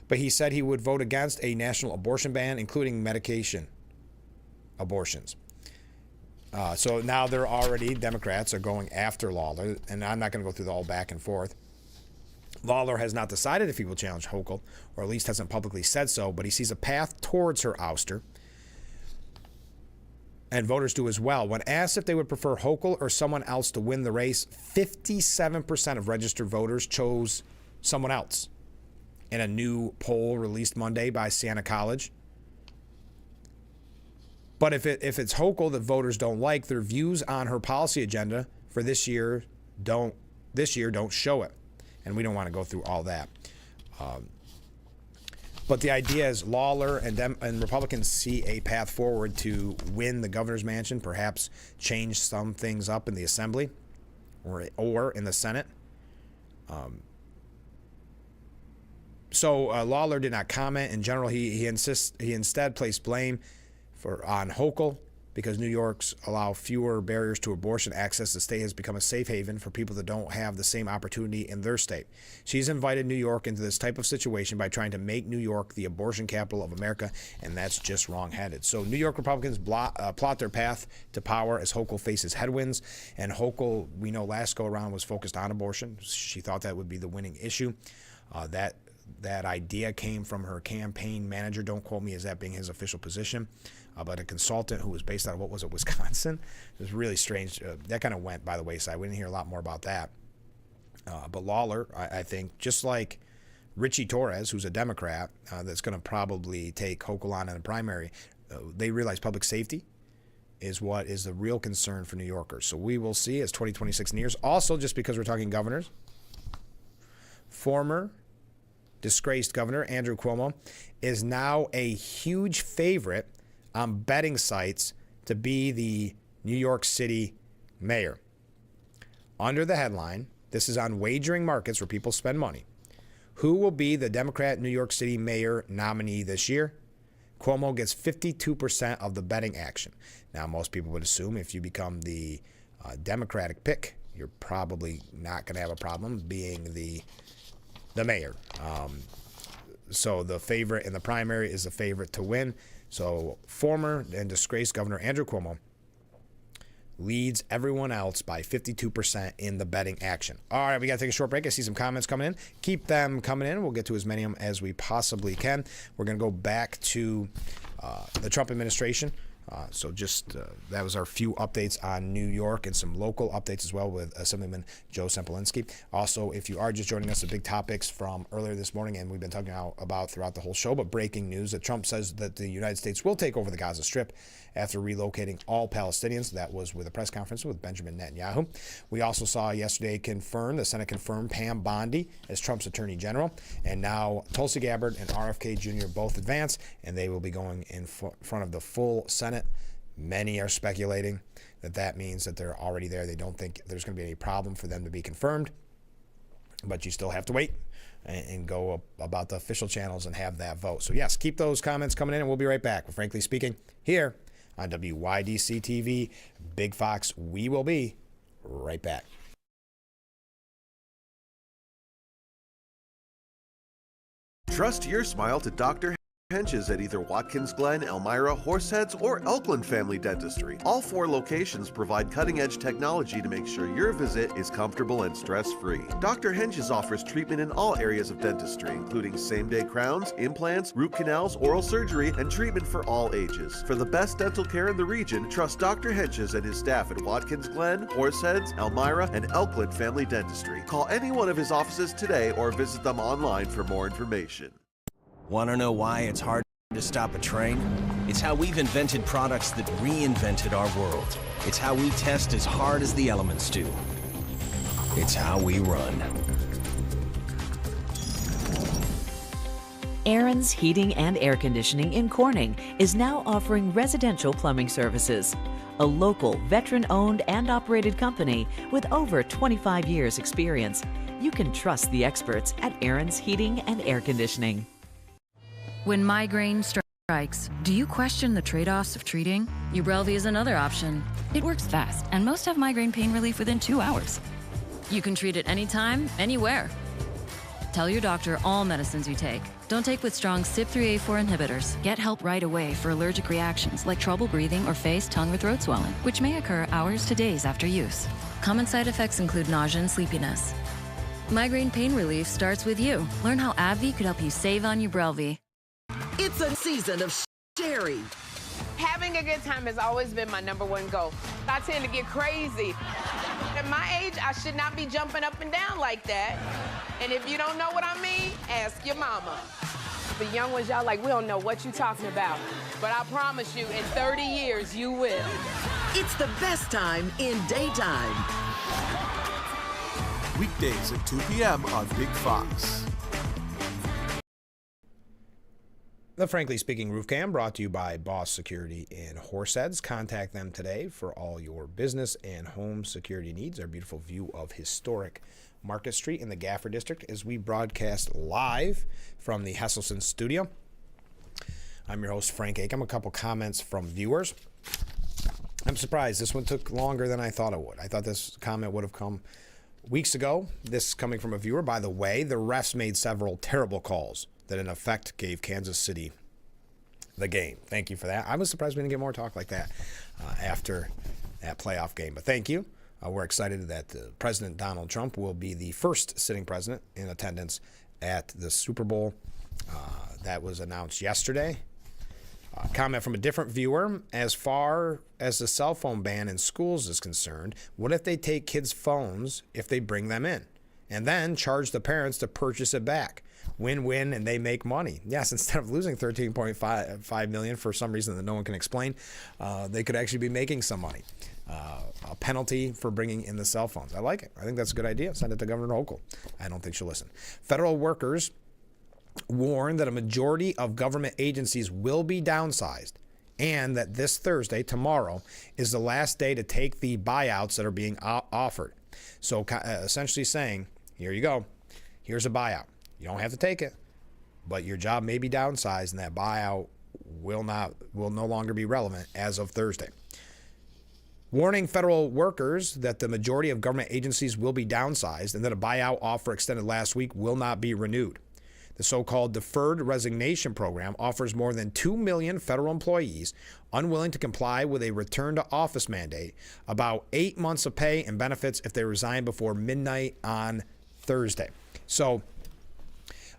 But he said he would vote against a national abortion ban, including medication abortions. So now Democrats are going after Lawler, and I'm not going to go through the whole back and forth. Lawler has not decided if he will challenge Hochul, or at least hasn't publicly said so, but he sees a path towards her ouster. And voters do as well. When asked if they would prefer Hochul or someone else to win the race, 57% of registered voters chose someone else in a new poll released Monday by Siena College. But if it's Hochul that voters don't like, their views on her policy agenda for this year don't show it. And we don't want to go through all that. But the idea is Lawler and Republicans see a path forward to win the governor's mansion, perhaps change some things up in the Assembly or in the Senate. So Lawler did not comment. In general, he instead placed blame on Hochul because New York's allow fewer barriers to abortion access. The state has become a safe haven for people that don't have the same opportunity in their state. She's invited New York into this type of situation by trying to make New York the abortion capital of America, and that's just wrong-headed. So New York Republicans plot their path to power as Hochul faces headwinds, and Hochul, we know last go-around was focused on abortion. She thought that would be the winning issue. That idea came from her campaign manager. Don't quote me as that being his official position. But a consultant who was based out of, Wisconsin? It was really strange. That kind of went by the wayside. We didn't hear a lot more about that. But Lawler, I think, just like Richie Torres, who's a Democrat, that's going to probably take Hochul on in the primary, they realize public safety is what is the real concern for New Yorkers. So we will see as 2026 nears. Also, just because we're talking governors, former disgraced governor Andrew Cuomo is now a huge favorite on betting sites to be the New York City mayor. Under the headline, this is on wagering markets where people spend money. Who will be the Democrat New York City mayor nominee this year? Cuomo gets 52% of the betting action. Now, most people would assume if you become the Democratic pick, you're probably not going to have a problem being the mayor. So the favorite in the primary is the favorite to win. So former and disgraced Governor Andrew Cuomo leads everyone else by 52% in the betting action. All right, we got to take a short break. I see some comments coming in. Keep them coming in. We'll get to as many of them as we possibly can. We're going to go back to the Trump administration. That was our few updates on New York and some local updates as well with Assemblyman Joe Sempolinski. Also, if you are just joining us, the big topics from earlier this morning, and we've been talking about throughout the whole show, but breaking news that Trump says that the United States will take over the Gaza Strip after relocating all Palestinians. That was with a press conference with Benjamin Netanyahu. We also saw yesterday the Senate confirmed Pam Bondi as Trump's Attorney General, and now Tulsi Gabbard and RFK Jr. both advance, and they will be going in front of the full Senate. Many are speculating that means that they're already there. They don't think there's going to be any problem for them to be confirmed, but you still have to wait and go about the official channels and have that vote. So yes, keep those comments coming in, and we'll be right back with Frankly Speaking here on WYDC TV, Big Fox. We will be right back. Trust your smile to Dr. Henches at either Watkins Glen, Elmira, Horseheads, or Elkland Family Dentistry. All 4 locations provide cutting-edge technology to make sure your visit is comfortable and stress-free. Dr. Henches offers treatment in all areas of dentistry, including same-day crowns, implants, root canals, oral surgery, and treatment for all ages. For the best dental care in the region, trust Dr. Henches and his staff at Watkins Glen, Horseheads, Elmira, and Elkland Family Dentistry. Call any one of his offices today or visit them online for more information. Want to know why it's hard to stop a train? It's how we've invented products that reinvented our world. It's how we test as hard as the elements do. It's how we run. Aaron's Heating and Air Conditioning in Corning is now offering residential plumbing services. A local, veteran-owned and operated company with over 25 years experience. You can trust the experts at Aaron's Heating and Air Conditioning. When migraine strikes, do you question the trade-offs of treating? Ubrelvy is another option. It works fast, and most have migraine pain relief within 2 hours. You can treat it anytime, anywhere. Tell your doctor all medicines you take. Don't take with strong CYP3A4 inhibitors. Get help right away for allergic reactions like trouble breathing or face, tongue, or throat swelling, which may occur hours to days after use. Common side effects include nausea and sleepiness. Migraine pain relief starts with you. Learn how AbbVie could help you save on Ubrelvy. It's a season of sharing. Having a good time has always been my #1 goal. I tend to get crazy. At my age, I should not be jumping up and down like that. And if you don't know what I mean, ask your mama. The young ones, y'all like, we don't know what you're talking about. But I promise you, in 30 years, you will. It's the best time in daytime. Weekdays at 2 p.m. on Big Fox. The Frankly Speaking Roof Cam brought to you by Boss Security in Horseheads. Contact them today for all your business and home security needs. Our beautiful view of historic Market Street in the Gaffer District as we broadcast live from the Hesselson studio. I'm your host, Frank Acom. A couple comments from viewers. I'm surprised this one took longer than I thought it would. I thought this comment would have come weeks ago. This coming from a viewer. By the way, the refs made several terrible calls that in effect gave Kansas City the game. Thank you for that. I was surprised we didn't get more talk like that after that playoff game. But thank you. We're excited that President Donald Trump will be the first sitting president in attendance at the Super Bowl. That was announced yesterday. Comment from a different viewer. As far as the cell phone ban in schools is concerned, what if they take kids' phones if they bring them in and then charge the parents to purchase it back? Win-win, and they make money. Yes, instead of losing $13.5 million for some reason that no one can explain, they could actually be making some money. A penalty for bringing in the cell phones. I like it. I think that's a good idea. Send it to Governor Hochul. I don't think she'll listen. Federal workers warn that a majority of government agencies will be downsized and that this Thursday, tomorrow, is the last day to take the buyouts that are being offered. So essentially saying, here you go. Here's a buyout. You don't have to take it, but your job may be downsized, and that buyout will no longer be relevant as of Thursday. Warning federal workers that the majority of government agencies will be downsized and that a buyout offer extended last week will not be renewed. The so-called deferred resignation program offers more than 2 million federal employees unwilling to comply with a return to office mandate about 8 months of pay and benefits if they resign before midnight on Thursday. So,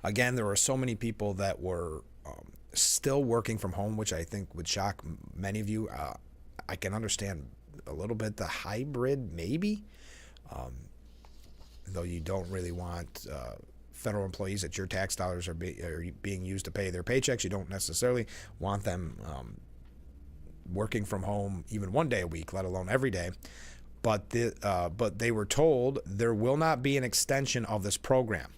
again, there are so many people that were still working from home, which I think would shock many of you. I can understand a little bit the hybrid, maybe, though you don't really want federal employees that your tax dollars are being used to pay their paychecks. You don't necessarily want them working from home even one day a week, let alone every day. But they were told there will not be an extension of this program,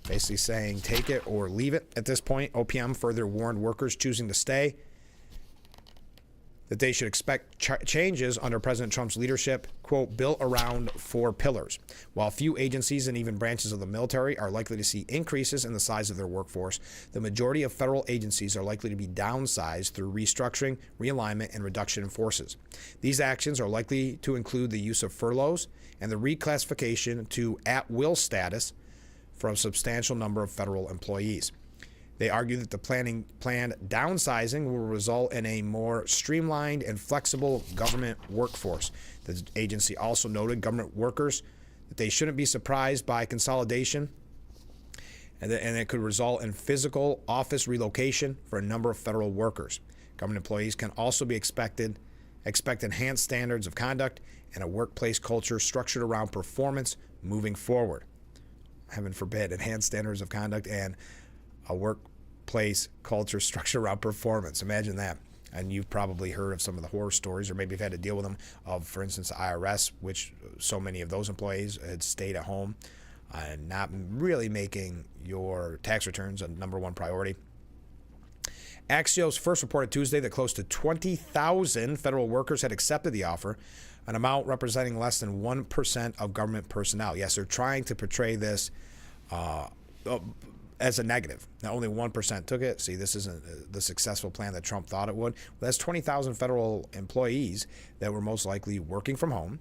basically saying take it or leave it at this point. OPM further warned workers choosing to stay that they should expect changes under President Trump's leadership, quote, built around 4 pillars. While few agencies and even branches of the military are likely to see increases in the size of their workforce, the majority of federal agencies are likely to be downsized through restructuring, realignment, and reduction in forces. These actions are likely to include the use of furloughs and the reclassification to at-will status for a substantial number of federal employees. They argue that the planned downsizing will result in a more streamlined and flexible government workforce. The agency also noted government workers that they shouldn't be surprised by consolidation and it could result in physical office relocation for a number of federal workers. Government employees can also be expect enhanced standards of conduct and a workplace culture structured around performance moving forward. Heaven forbid, enhanced standards of conduct and a workplace culture structure around performance. Imagine that. And you've probably heard of some of the horror stories, or maybe you've had to deal with them, of, for instance, the IRS, which so many of those employees had stayed at home and not really making your tax returns a number one priority. Axios first reported Tuesday that close to 20,000 federal workers had accepted the offer, an amount representing less than 1% of government personnel. Yes, they're trying to portray this as a negative. Now, only 1% took it. See, this isn't the successful plan that Trump thought it would. Well, that's 20,000 federal employees that were most likely working from home,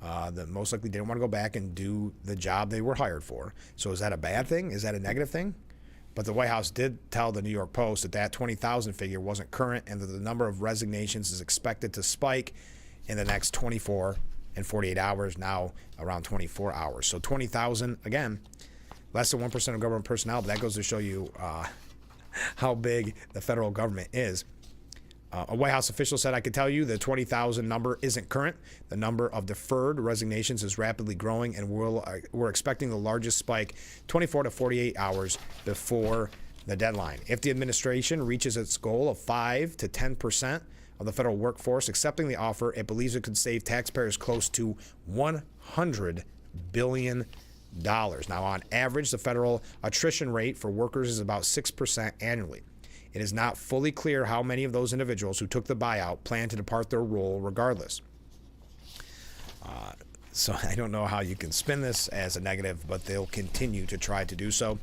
that most likely didn't want to go back and do the job they were hired for. So is that a bad thing? Is that a negative thing? But the White House did tell the New York Post that 20,000 figure wasn't current and that the number of resignations is expected to spike in the next 24 and 48 hours, now around 24 hours. So 20,000, again, less than 1% of government personnel, but that goes to show you how big the federal government is. A White House official said, I can tell you the 20,000 number isn't current. The number of deferred resignations is rapidly growing, and we're expecting the largest spike 24 to 48 hours before the deadline. If the administration reaches its goal of 5 to 10% of the federal workforce accepting the offer, it believes it could save taxpayers close to $100 billion. Now, on average, the federal attrition rate for workers is about 6% annually. It is not fully clear how many of those individuals who took the buyout plan to depart their role regardless. So I don't know how you can spin this as a negative, but they'll continue to try to do so.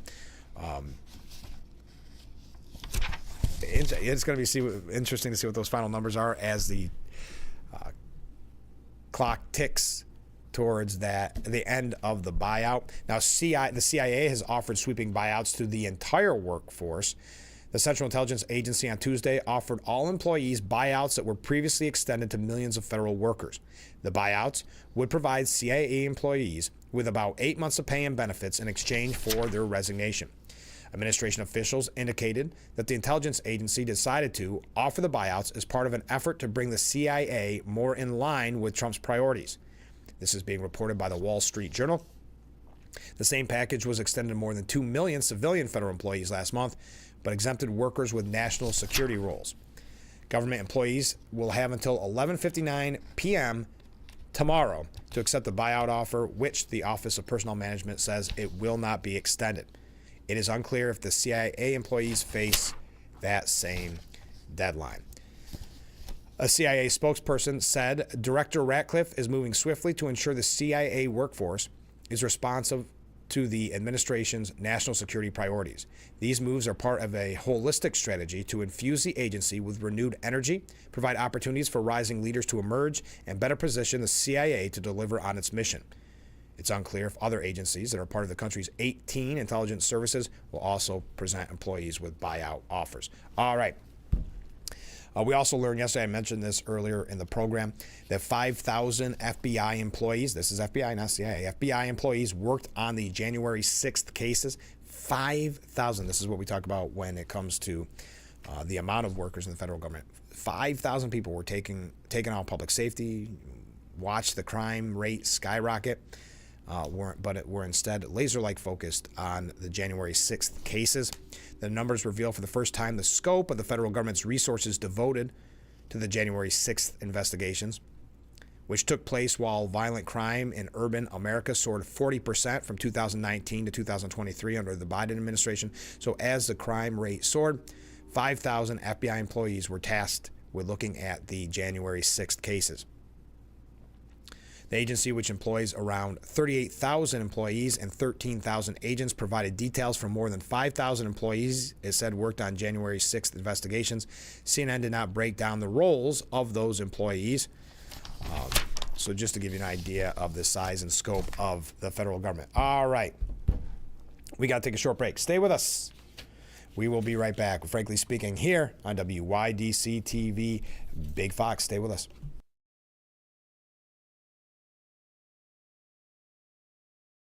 It's going to be interesting to see what those final numbers are as the clock ticks towards the end of the buyout. Now, the CIA has offered sweeping buyouts to the entire workforce. The Central Intelligence Agency on Tuesday offered all employees buyouts that were previously extended to millions of federal workers. The buyouts would provide CIA employees with about 8 months of pay and benefits in exchange for their resignation. Administration officials indicated that the intelligence agency decided to offer the buyouts as part of an effort to bring the CIA more in line with Trump's priorities. This is being reported by the Wall Street Journal. The same package was extended to more than 2 million civilian federal employees last month, but exempted workers with national security roles. Government employees will have until 11:59 p.m. tomorrow to accept the buyout offer, which the Office of Personnel Management says it will not be extended. It is unclear if the CIA employees face that same deadline. A CIA spokesperson said Director Ratcliffe is moving swiftly to ensure the CIA workforce is responsive to the administration's national security priorities. These moves are part of a holistic strategy to infuse the agency with renewed energy, provide opportunities for rising leaders to emerge, and better position the CIA to deliver on its mission. It's unclear if other agencies that are part of the country's 18 intelligence services will also present employees with buyout offers. All right. We also learned yesterday, I mentioned this earlier in the program, that 5,000 FBI employees, this is FBI, not CIA, FBI employees worked on the January 6th cases. 5,000. This is what we talk about when it comes to the amount of workers in the federal government. 5,000 people were taken out of public safety, watched the crime rate skyrocket, but were instead laser-like focused on the January 6th cases. The numbers reveal for the first time the scope of the federal government's resources devoted to the January 6th investigations, which took place while violent crime in urban America soared 40% from 2019 to 2023 under the Biden administration. So as the crime rate soared, 5,000 FBI employees were tasked with looking at the January 6th cases. The agency, which employs around 38,000 employees and 13,000 agents, provided details from more than 5,000 employees, it said, worked on January 6th investigations. CNN did not break down the roles of those employees. So just to give you an idea of the size and scope of the federal government. All right. We got to take a short break. Stay with us. We will be right back. Frankly Speaking here on WYDC TV. Big Fox. Stay with us.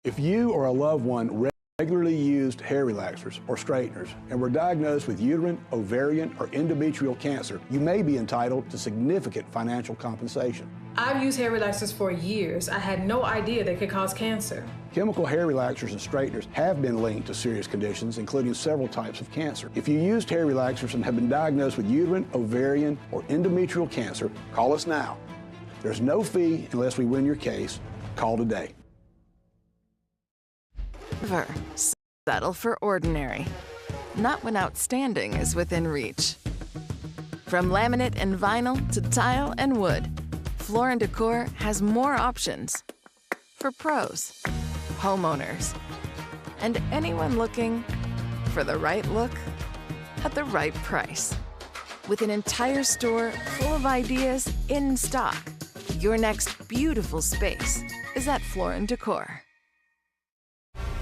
If you or a loved one regularly used hair relaxers or straighteners and were diagnosed with uterine, ovarian, or endometrial cancer, you may be entitled to significant financial compensation. I've used hair relaxers for years. I had no idea they could cause cancer. Chemical hair relaxers and straighteners have been linked to serious conditions, including several types of cancer. If you used hair relaxers and have been diagnosed with uterine, ovarian, or endometrial cancer, call us now. There's no fee unless we win your case. Call today. Never settle for ordinary. Not when outstanding is within reach. From laminate and vinyl to tile and wood, Floor & Decor has more options for pros, homeowners, and anyone looking for the right look at the right price. With an entire store full of ideas in stock, your next beautiful space is at Floor & Decor.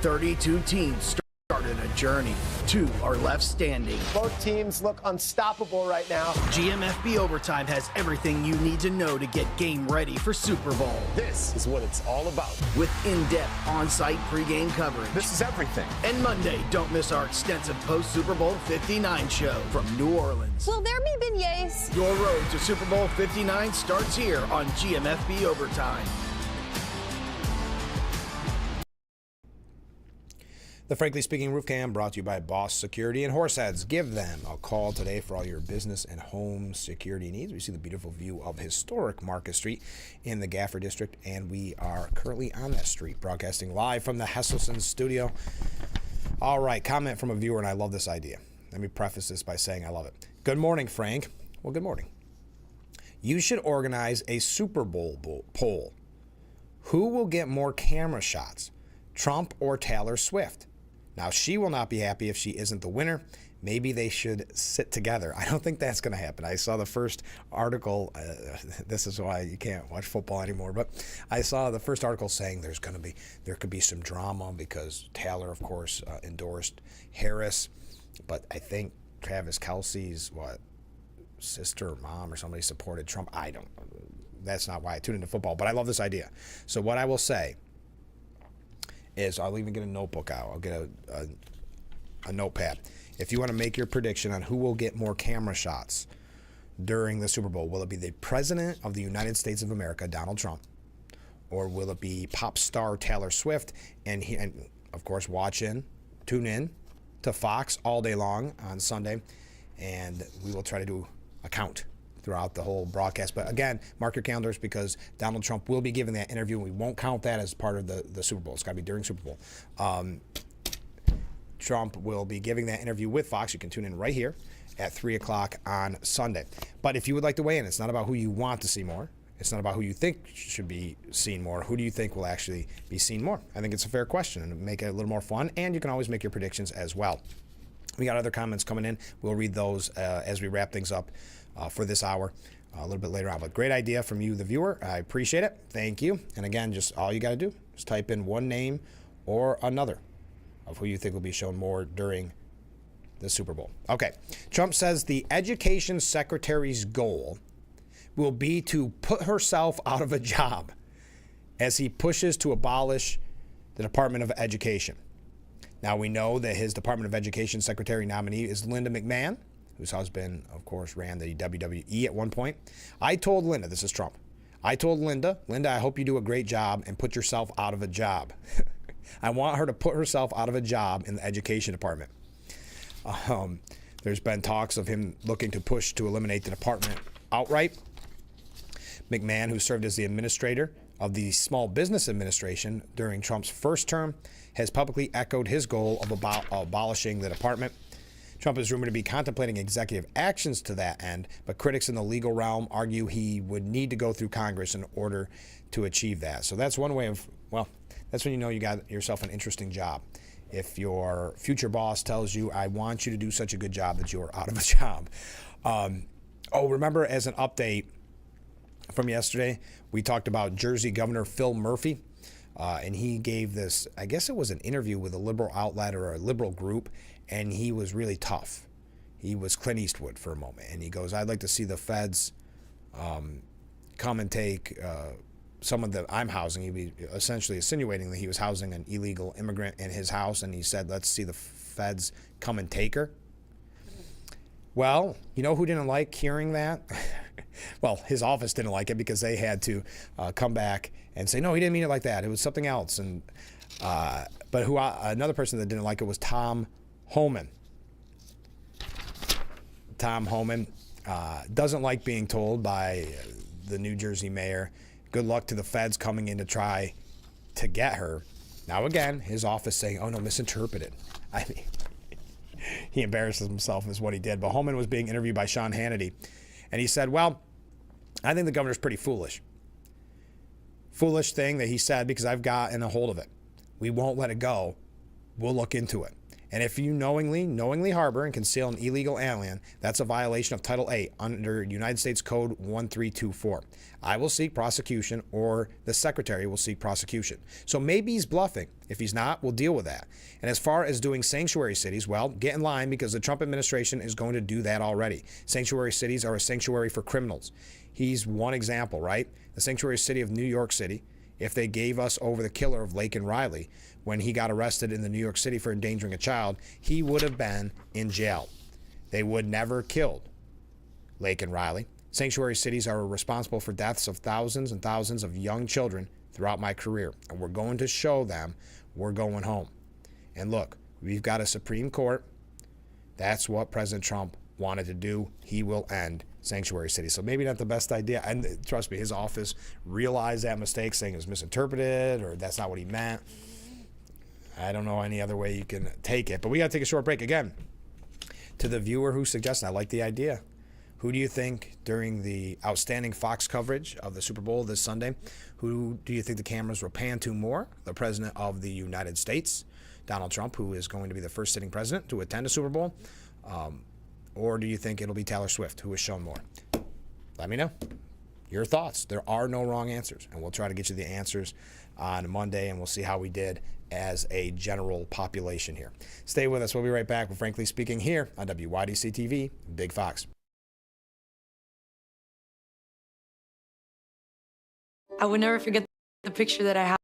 32 teams started a journey. 2 are left standing. Both teams look unstoppable right now. GMFB Overtime has everything you need to know to get game ready for Super Bowl. This is what it's all about. With in-depth on-site pregame coverage. This is everything. And Monday, don't miss our extensive post-Super Bowl 59 show from New Orleans. Will there be beignets? Your road to Super Bowl 59 starts here on GMFB Overtime. The Frankly Speaking Roof Cam brought to you by Boss Security and Horseheads. Give them a call today for all your business and home security needs. We see the beautiful view of historic Market Street in the Gaffer District, and we are currently on that street, broadcasting live from the Hesselson studio. All right, comment from a viewer, and I love this idea. Let me preface this by saying I love it. Good morning, Frank. Well, good morning. You should organize a Super Bowl poll. Who will get more camera shots, Trump or Taylor Swift? Now, she will not be happy if she isn't the winner. Maybe they should sit together. I don't think that's going to happen. I saw the first article. This is why you can't watch football anymore. But I saw the first article saying there could be some drama because Taylor, of course, endorsed Harris. But I think Travis Kelce's sister or mom or somebody supported Trump. I don't. That's not why I tune into football. But I love this idea. So what I will say is I'll even get a notebook out. I'll get a notepad. If you want to make your prediction on who will get more camera shots during the Super Bowl, will it be the President of the United States of America, Donald Trump, or will it be pop star Taylor Swift? And of course, tune in to Fox all day long on Sunday, and we will try to do a count throughout the whole broadcast. But again, mark your calendars because Donald Trump will be giving that interview, and we won't count that as part of the Super Bowl. It's got to be during Super Bowl. Trump will be giving that interview with Fox. You can tune in right here at 3 o'clock on Sunday. But if you would like to weigh in, it's not about who you want to see more. It's not about who you think should be seen more. Who do you think will actually be seen more? I think it's a fair question and make it a little more fun, and you can always make your predictions as well. We got other comments coming in. We'll read those as we wrap things up for this hour a little bit later on. But great idea from you, the viewer. I appreciate it. Thank you. And again, just all you got to do is type in one name or another of who you think will be shown more during the Super Bowl. Okay. Trump says the education secretary's goal will be to put herself out of a job as he pushes to abolish the Department of Education. Now, we know that his Department of Education secretary nominee is Linda McMahon, whose husband, of course, ran the WWE at one point. I told Linda, this is Trump, I told Linda, I hope you do a great job and put yourself out of a job. I want her to put herself out of a job in the education department. There's been talks of him looking to push to eliminate the department outright. McMahon, who served as the administrator of the Small Business Administration during Trump's first term, has publicly echoed his goal of abolishing the department. Trump is rumored to be contemplating executive actions to that end, but critics in the legal realm argue he would need to go through Congress in order to achieve that. So that's one way of, well, that's when you know you got yourself an interesting job. If your future boss tells you, I want you to do such a good job that you're out of a job. Remember, as an update from yesterday, we talked about Jersey Governor Phil Murphy, and he gave this, I guess it was an interview with a liberal outlet or a liberal group, and he was really tough. He was Clint Eastwood for a moment, and he goes, I'd like to see the feds come and take someone that I'm housing. He was essentially insinuating that he was housing an illegal immigrant in his house, and he said, let's see the feds come and take her. Well, you know who didn't like hearing that? Well, his office didn't like it because they had to come back and say, no, he didn't mean it like that. It was something else. And but another person that didn't like it was Tom Homan. Tom Homan doesn't like being told by the New Jersey mayor, good luck to the feds coming in to try to get her. Now, again, his office saying, oh, no, misinterpreted. I mean, he embarrasses himself is what he did. But Homan was being interviewed by Sean Hannity, and he said, well, I think the governor's pretty foolish. Foolish thing that he said because I've gotten a hold of it. We won't let it go. We'll look into it. And if you knowingly harbor and conceal an illegal alien, that's a violation of Title 8 under United States Code 1324. I will seek prosecution, or the secretary will seek prosecution. So maybe he's bluffing. If he's not, we'll deal with that. And as far as doing sanctuary cities, well, get in line because the Trump administration is going to do that already. Sanctuary cities are a sanctuary for criminals. He's one example, right? The sanctuary city of New York City, if they gave us over the killer of Laken Riley when he got arrested in the New York City for endangering a child, he would have been in jail. They would never killed Laken Riley. Sanctuary cities are responsible for deaths of thousands and thousands of young children throughout my career, and we're going to show them we're going home. And look, we've got a Supreme Court. That's what President Trump wanted to do. He will end sanctuary cities. So maybe not the best idea. And trust me, his office realized that mistake, saying it was misinterpreted or that's not what he meant. I don't know any other way you can take it. But we got to take a short break. Again, to the viewer who suggested, I like the idea. Who do you think during the outstanding Fox coverage of the Super Bowl this Sunday, who do you think the cameras will pan to more? The President of the United States, Donald Trump, who is going to be the first sitting president to attend a Super Bowl? Or do you think it'll be Taylor Swift, who is shown more? Let me know your thoughts. There are no wrong answers, and we'll try to get you the answers on Monday, and we'll see how we did as a general population here. Stay with us. We'll be right back with Frankly Speaking here on WYDC TV, Big Fox. I would never forget the picture that I have.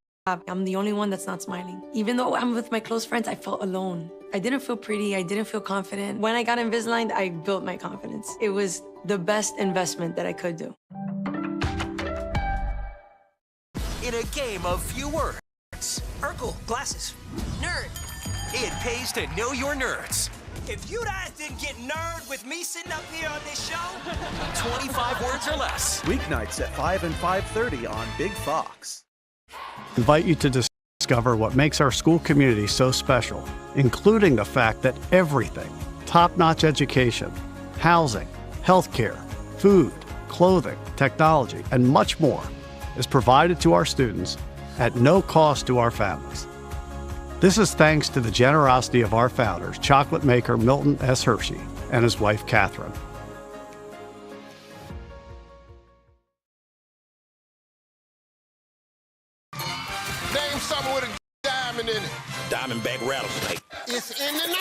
I'm the only one that's not smiling. Even though I'm with my close friends, I felt alone. I didn't feel pretty. I didn't feel confident. When I got Invisalign, I built my confidence. It was the best investment that I could do. In a game of few words, Urkel, glasses, nerd. It pays to know your nerds. If you guys didn't get nerd with me sitting up here on this show, 25 words or less. Weeknights at 5 and 5:30 on Big Fox. Invite you to discover what makes our school community so special, including the fact that everything, top-notch education, housing, healthcare, food, clothing, technology, and much more is provided to our students at no cost to our families. This is thanks to the generosity of our founders, chocolate maker Milton S. Hershey and his wife, Catherine. Name something with a diamond in it. Diamondback rattlesnake. It's in the name.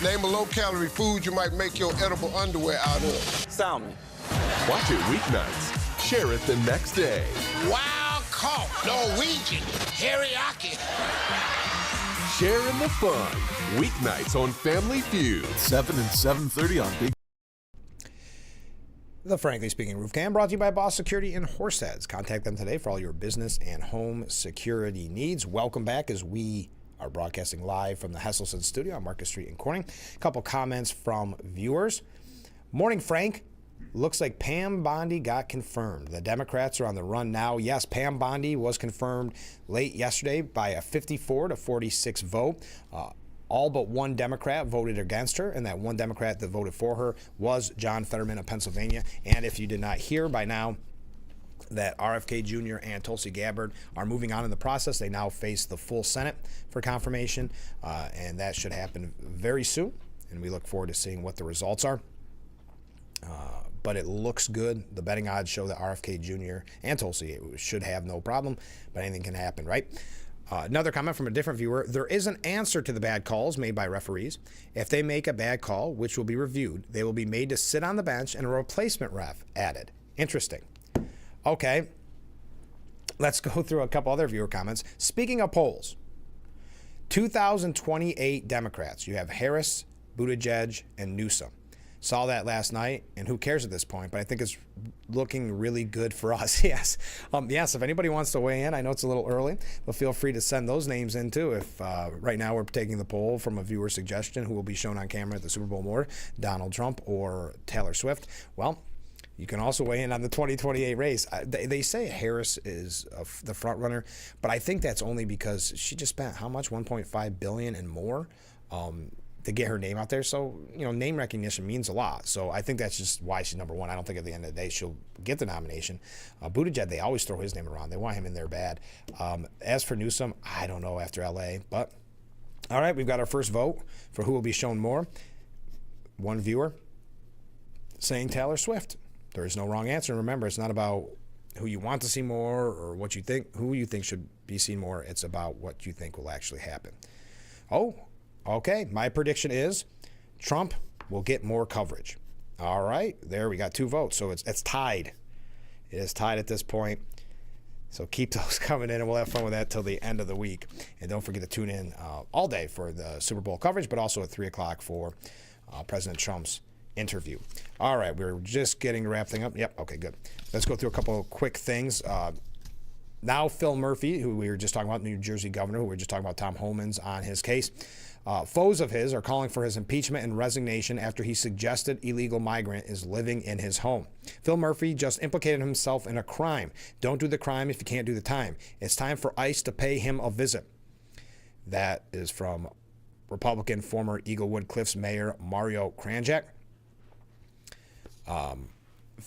Name a low-calorie food you might make your edible underwear out of. Salmon. Watch it weeknights. Share it the next day. Wild caught Norwegian teriyaki. Share in the fun. Weeknights on Family Feud. 7 and 7:30 on Big. The Frankly Speaking Roof Cam brought to you by Boss Security in Horseheads. Contact them today for all your business and home security needs. Welcome back as we are broadcasting live from the Hesselson studio on Market Street in Corning. A couple comments from viewers. Morning, Frank. Looks like Pam Bondi got confirmed. The Democrats are on the run now. Yes, Pam Bondi was confirmed late yesterday by a 54-46 vote. All but one Democrat voted against her, and that one Democrat that voted for her was John Fetterman of Pennsylvania. And if you did not hear by now, that RFK Jr. and Tulsi Gabbard are moving on in the process. They now face the full Senate for confirmation, and that should happen very soon. And we look forward to seeing what the results are. But it looks good. The betting odds show that RFK Jr. and Tulsi should have no problem, but anything can happen, right? Another comment from a different viewer. There is an answer to the bad calls made by referees. If they make a bad call, which will be reviewed, they will be made to sit on the bench and a replacement ref added. Interesting. Okay, let's go through a couple other viewer comments. Speaking of polls, 2028 Democrats. You have Harris, Buttigieg, and Newsom. Saw that last night, and who cares at this point, but I think it's looking really good for us. Yes. Yes, if anybody wants to weigh in, I know it's a little early, but feel free to send those names in too. If right now we're taking the poll from a viewer suggestion who will be shown on camera at the Super Bowl more, Donald Trump or Taylor Swift. Well, you can also weigh in on the 2028 race. They say Harris is the front runner, but I think that's only because she just spent how much? $1.5 billion and more to get her name out there. So, you know, name recognition means a lot. So I think that's just why she's number one. I don't think at the end of the day she'll get the nomination. Buttigieg, they always throw his name around. They want him in there bad. As for Newsom, I don't know after L.A., but all right, we've got our first vote for who will be shown more. One viewer saying Taylor Swift. There is no wrong answer. And remember, it's not about who you want to see more or what you think, who you think should be seen more. It's about what you think will actually happen. Oh, okay. My prediction is Trump will get more coverage. All right. There, we got two votes. So it's tied. It is tied at this point. So keep those coming in, and we'll have fun with that till the end of the week. And don't forget to tune in all day for the Super Bowl coverage, but also at 3 o'clock for President Trump's interview. All right, we're just getting to wrap things up. Yep, okay, good. Let's go through a couple of quick things. Now Phil Murphy, who we were just talking about, New Jersey governor, who we were just talking about Tom Homan's on his case. Foes of his are calling for his impeachment and resignation after he suggested illegal migrant is living in his home. Phil Murphy just implicated himself in a crime. Don't do the crime if you can't do the time. It's time for ICE to pay him a visit. That is from Republican former Eaglewood Cliffs Mayor Mario Kranjak.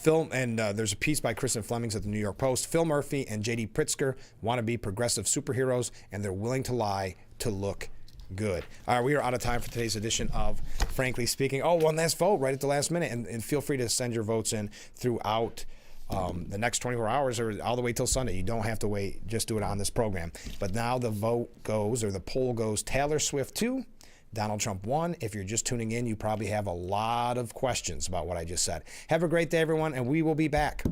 There's a piece by Kristen Flemings at the New York Post. Phil Murphy and J.D. Pritzker want to be progressive superheroes, and they're willing to lie to look good. All right, we are out of time for today's edition of Frankly Speaking. Oh, one last vote right at the last minute, and feel free to send your votes in throughout the next 24 hours or all the way till Sunday. You don't have to wait. Just do it on this program. But now the vote goes, or the poll goes, Taylor Swift 2, Donald Trump 1. If you're just tuning in, you probably have a lot of questions about what I just said. Have a great day, everyone, and we will be back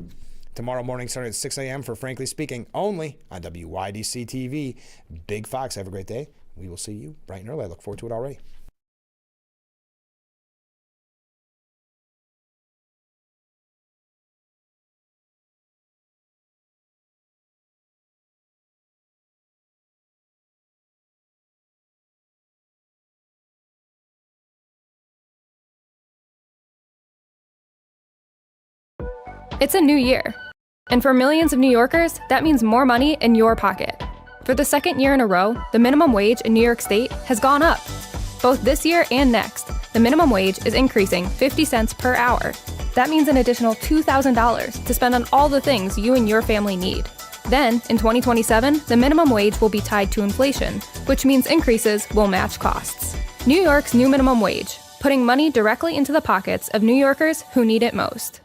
tomorrow morning starting at 6 a.m. for Frankly Speaking, only on WYDC TV. Big Fox, have a great day. We will see you bright and early. I look forward to it already. It's a new year, and for millions of New Yorkers, that means more money in your pocket. For the second year in a row, the minimum wage in New York State has gone up. Both this year and next, the minimum wage is increasing 50 cents per hour. That means an additional $2,000 to spend on all the things you and your family need. Then, in 2027, the minimum wage will be tied to inflation, which means increases will match costs. New York's new minimum wage, putting money directly into the pockets of New Yorkers who need it most.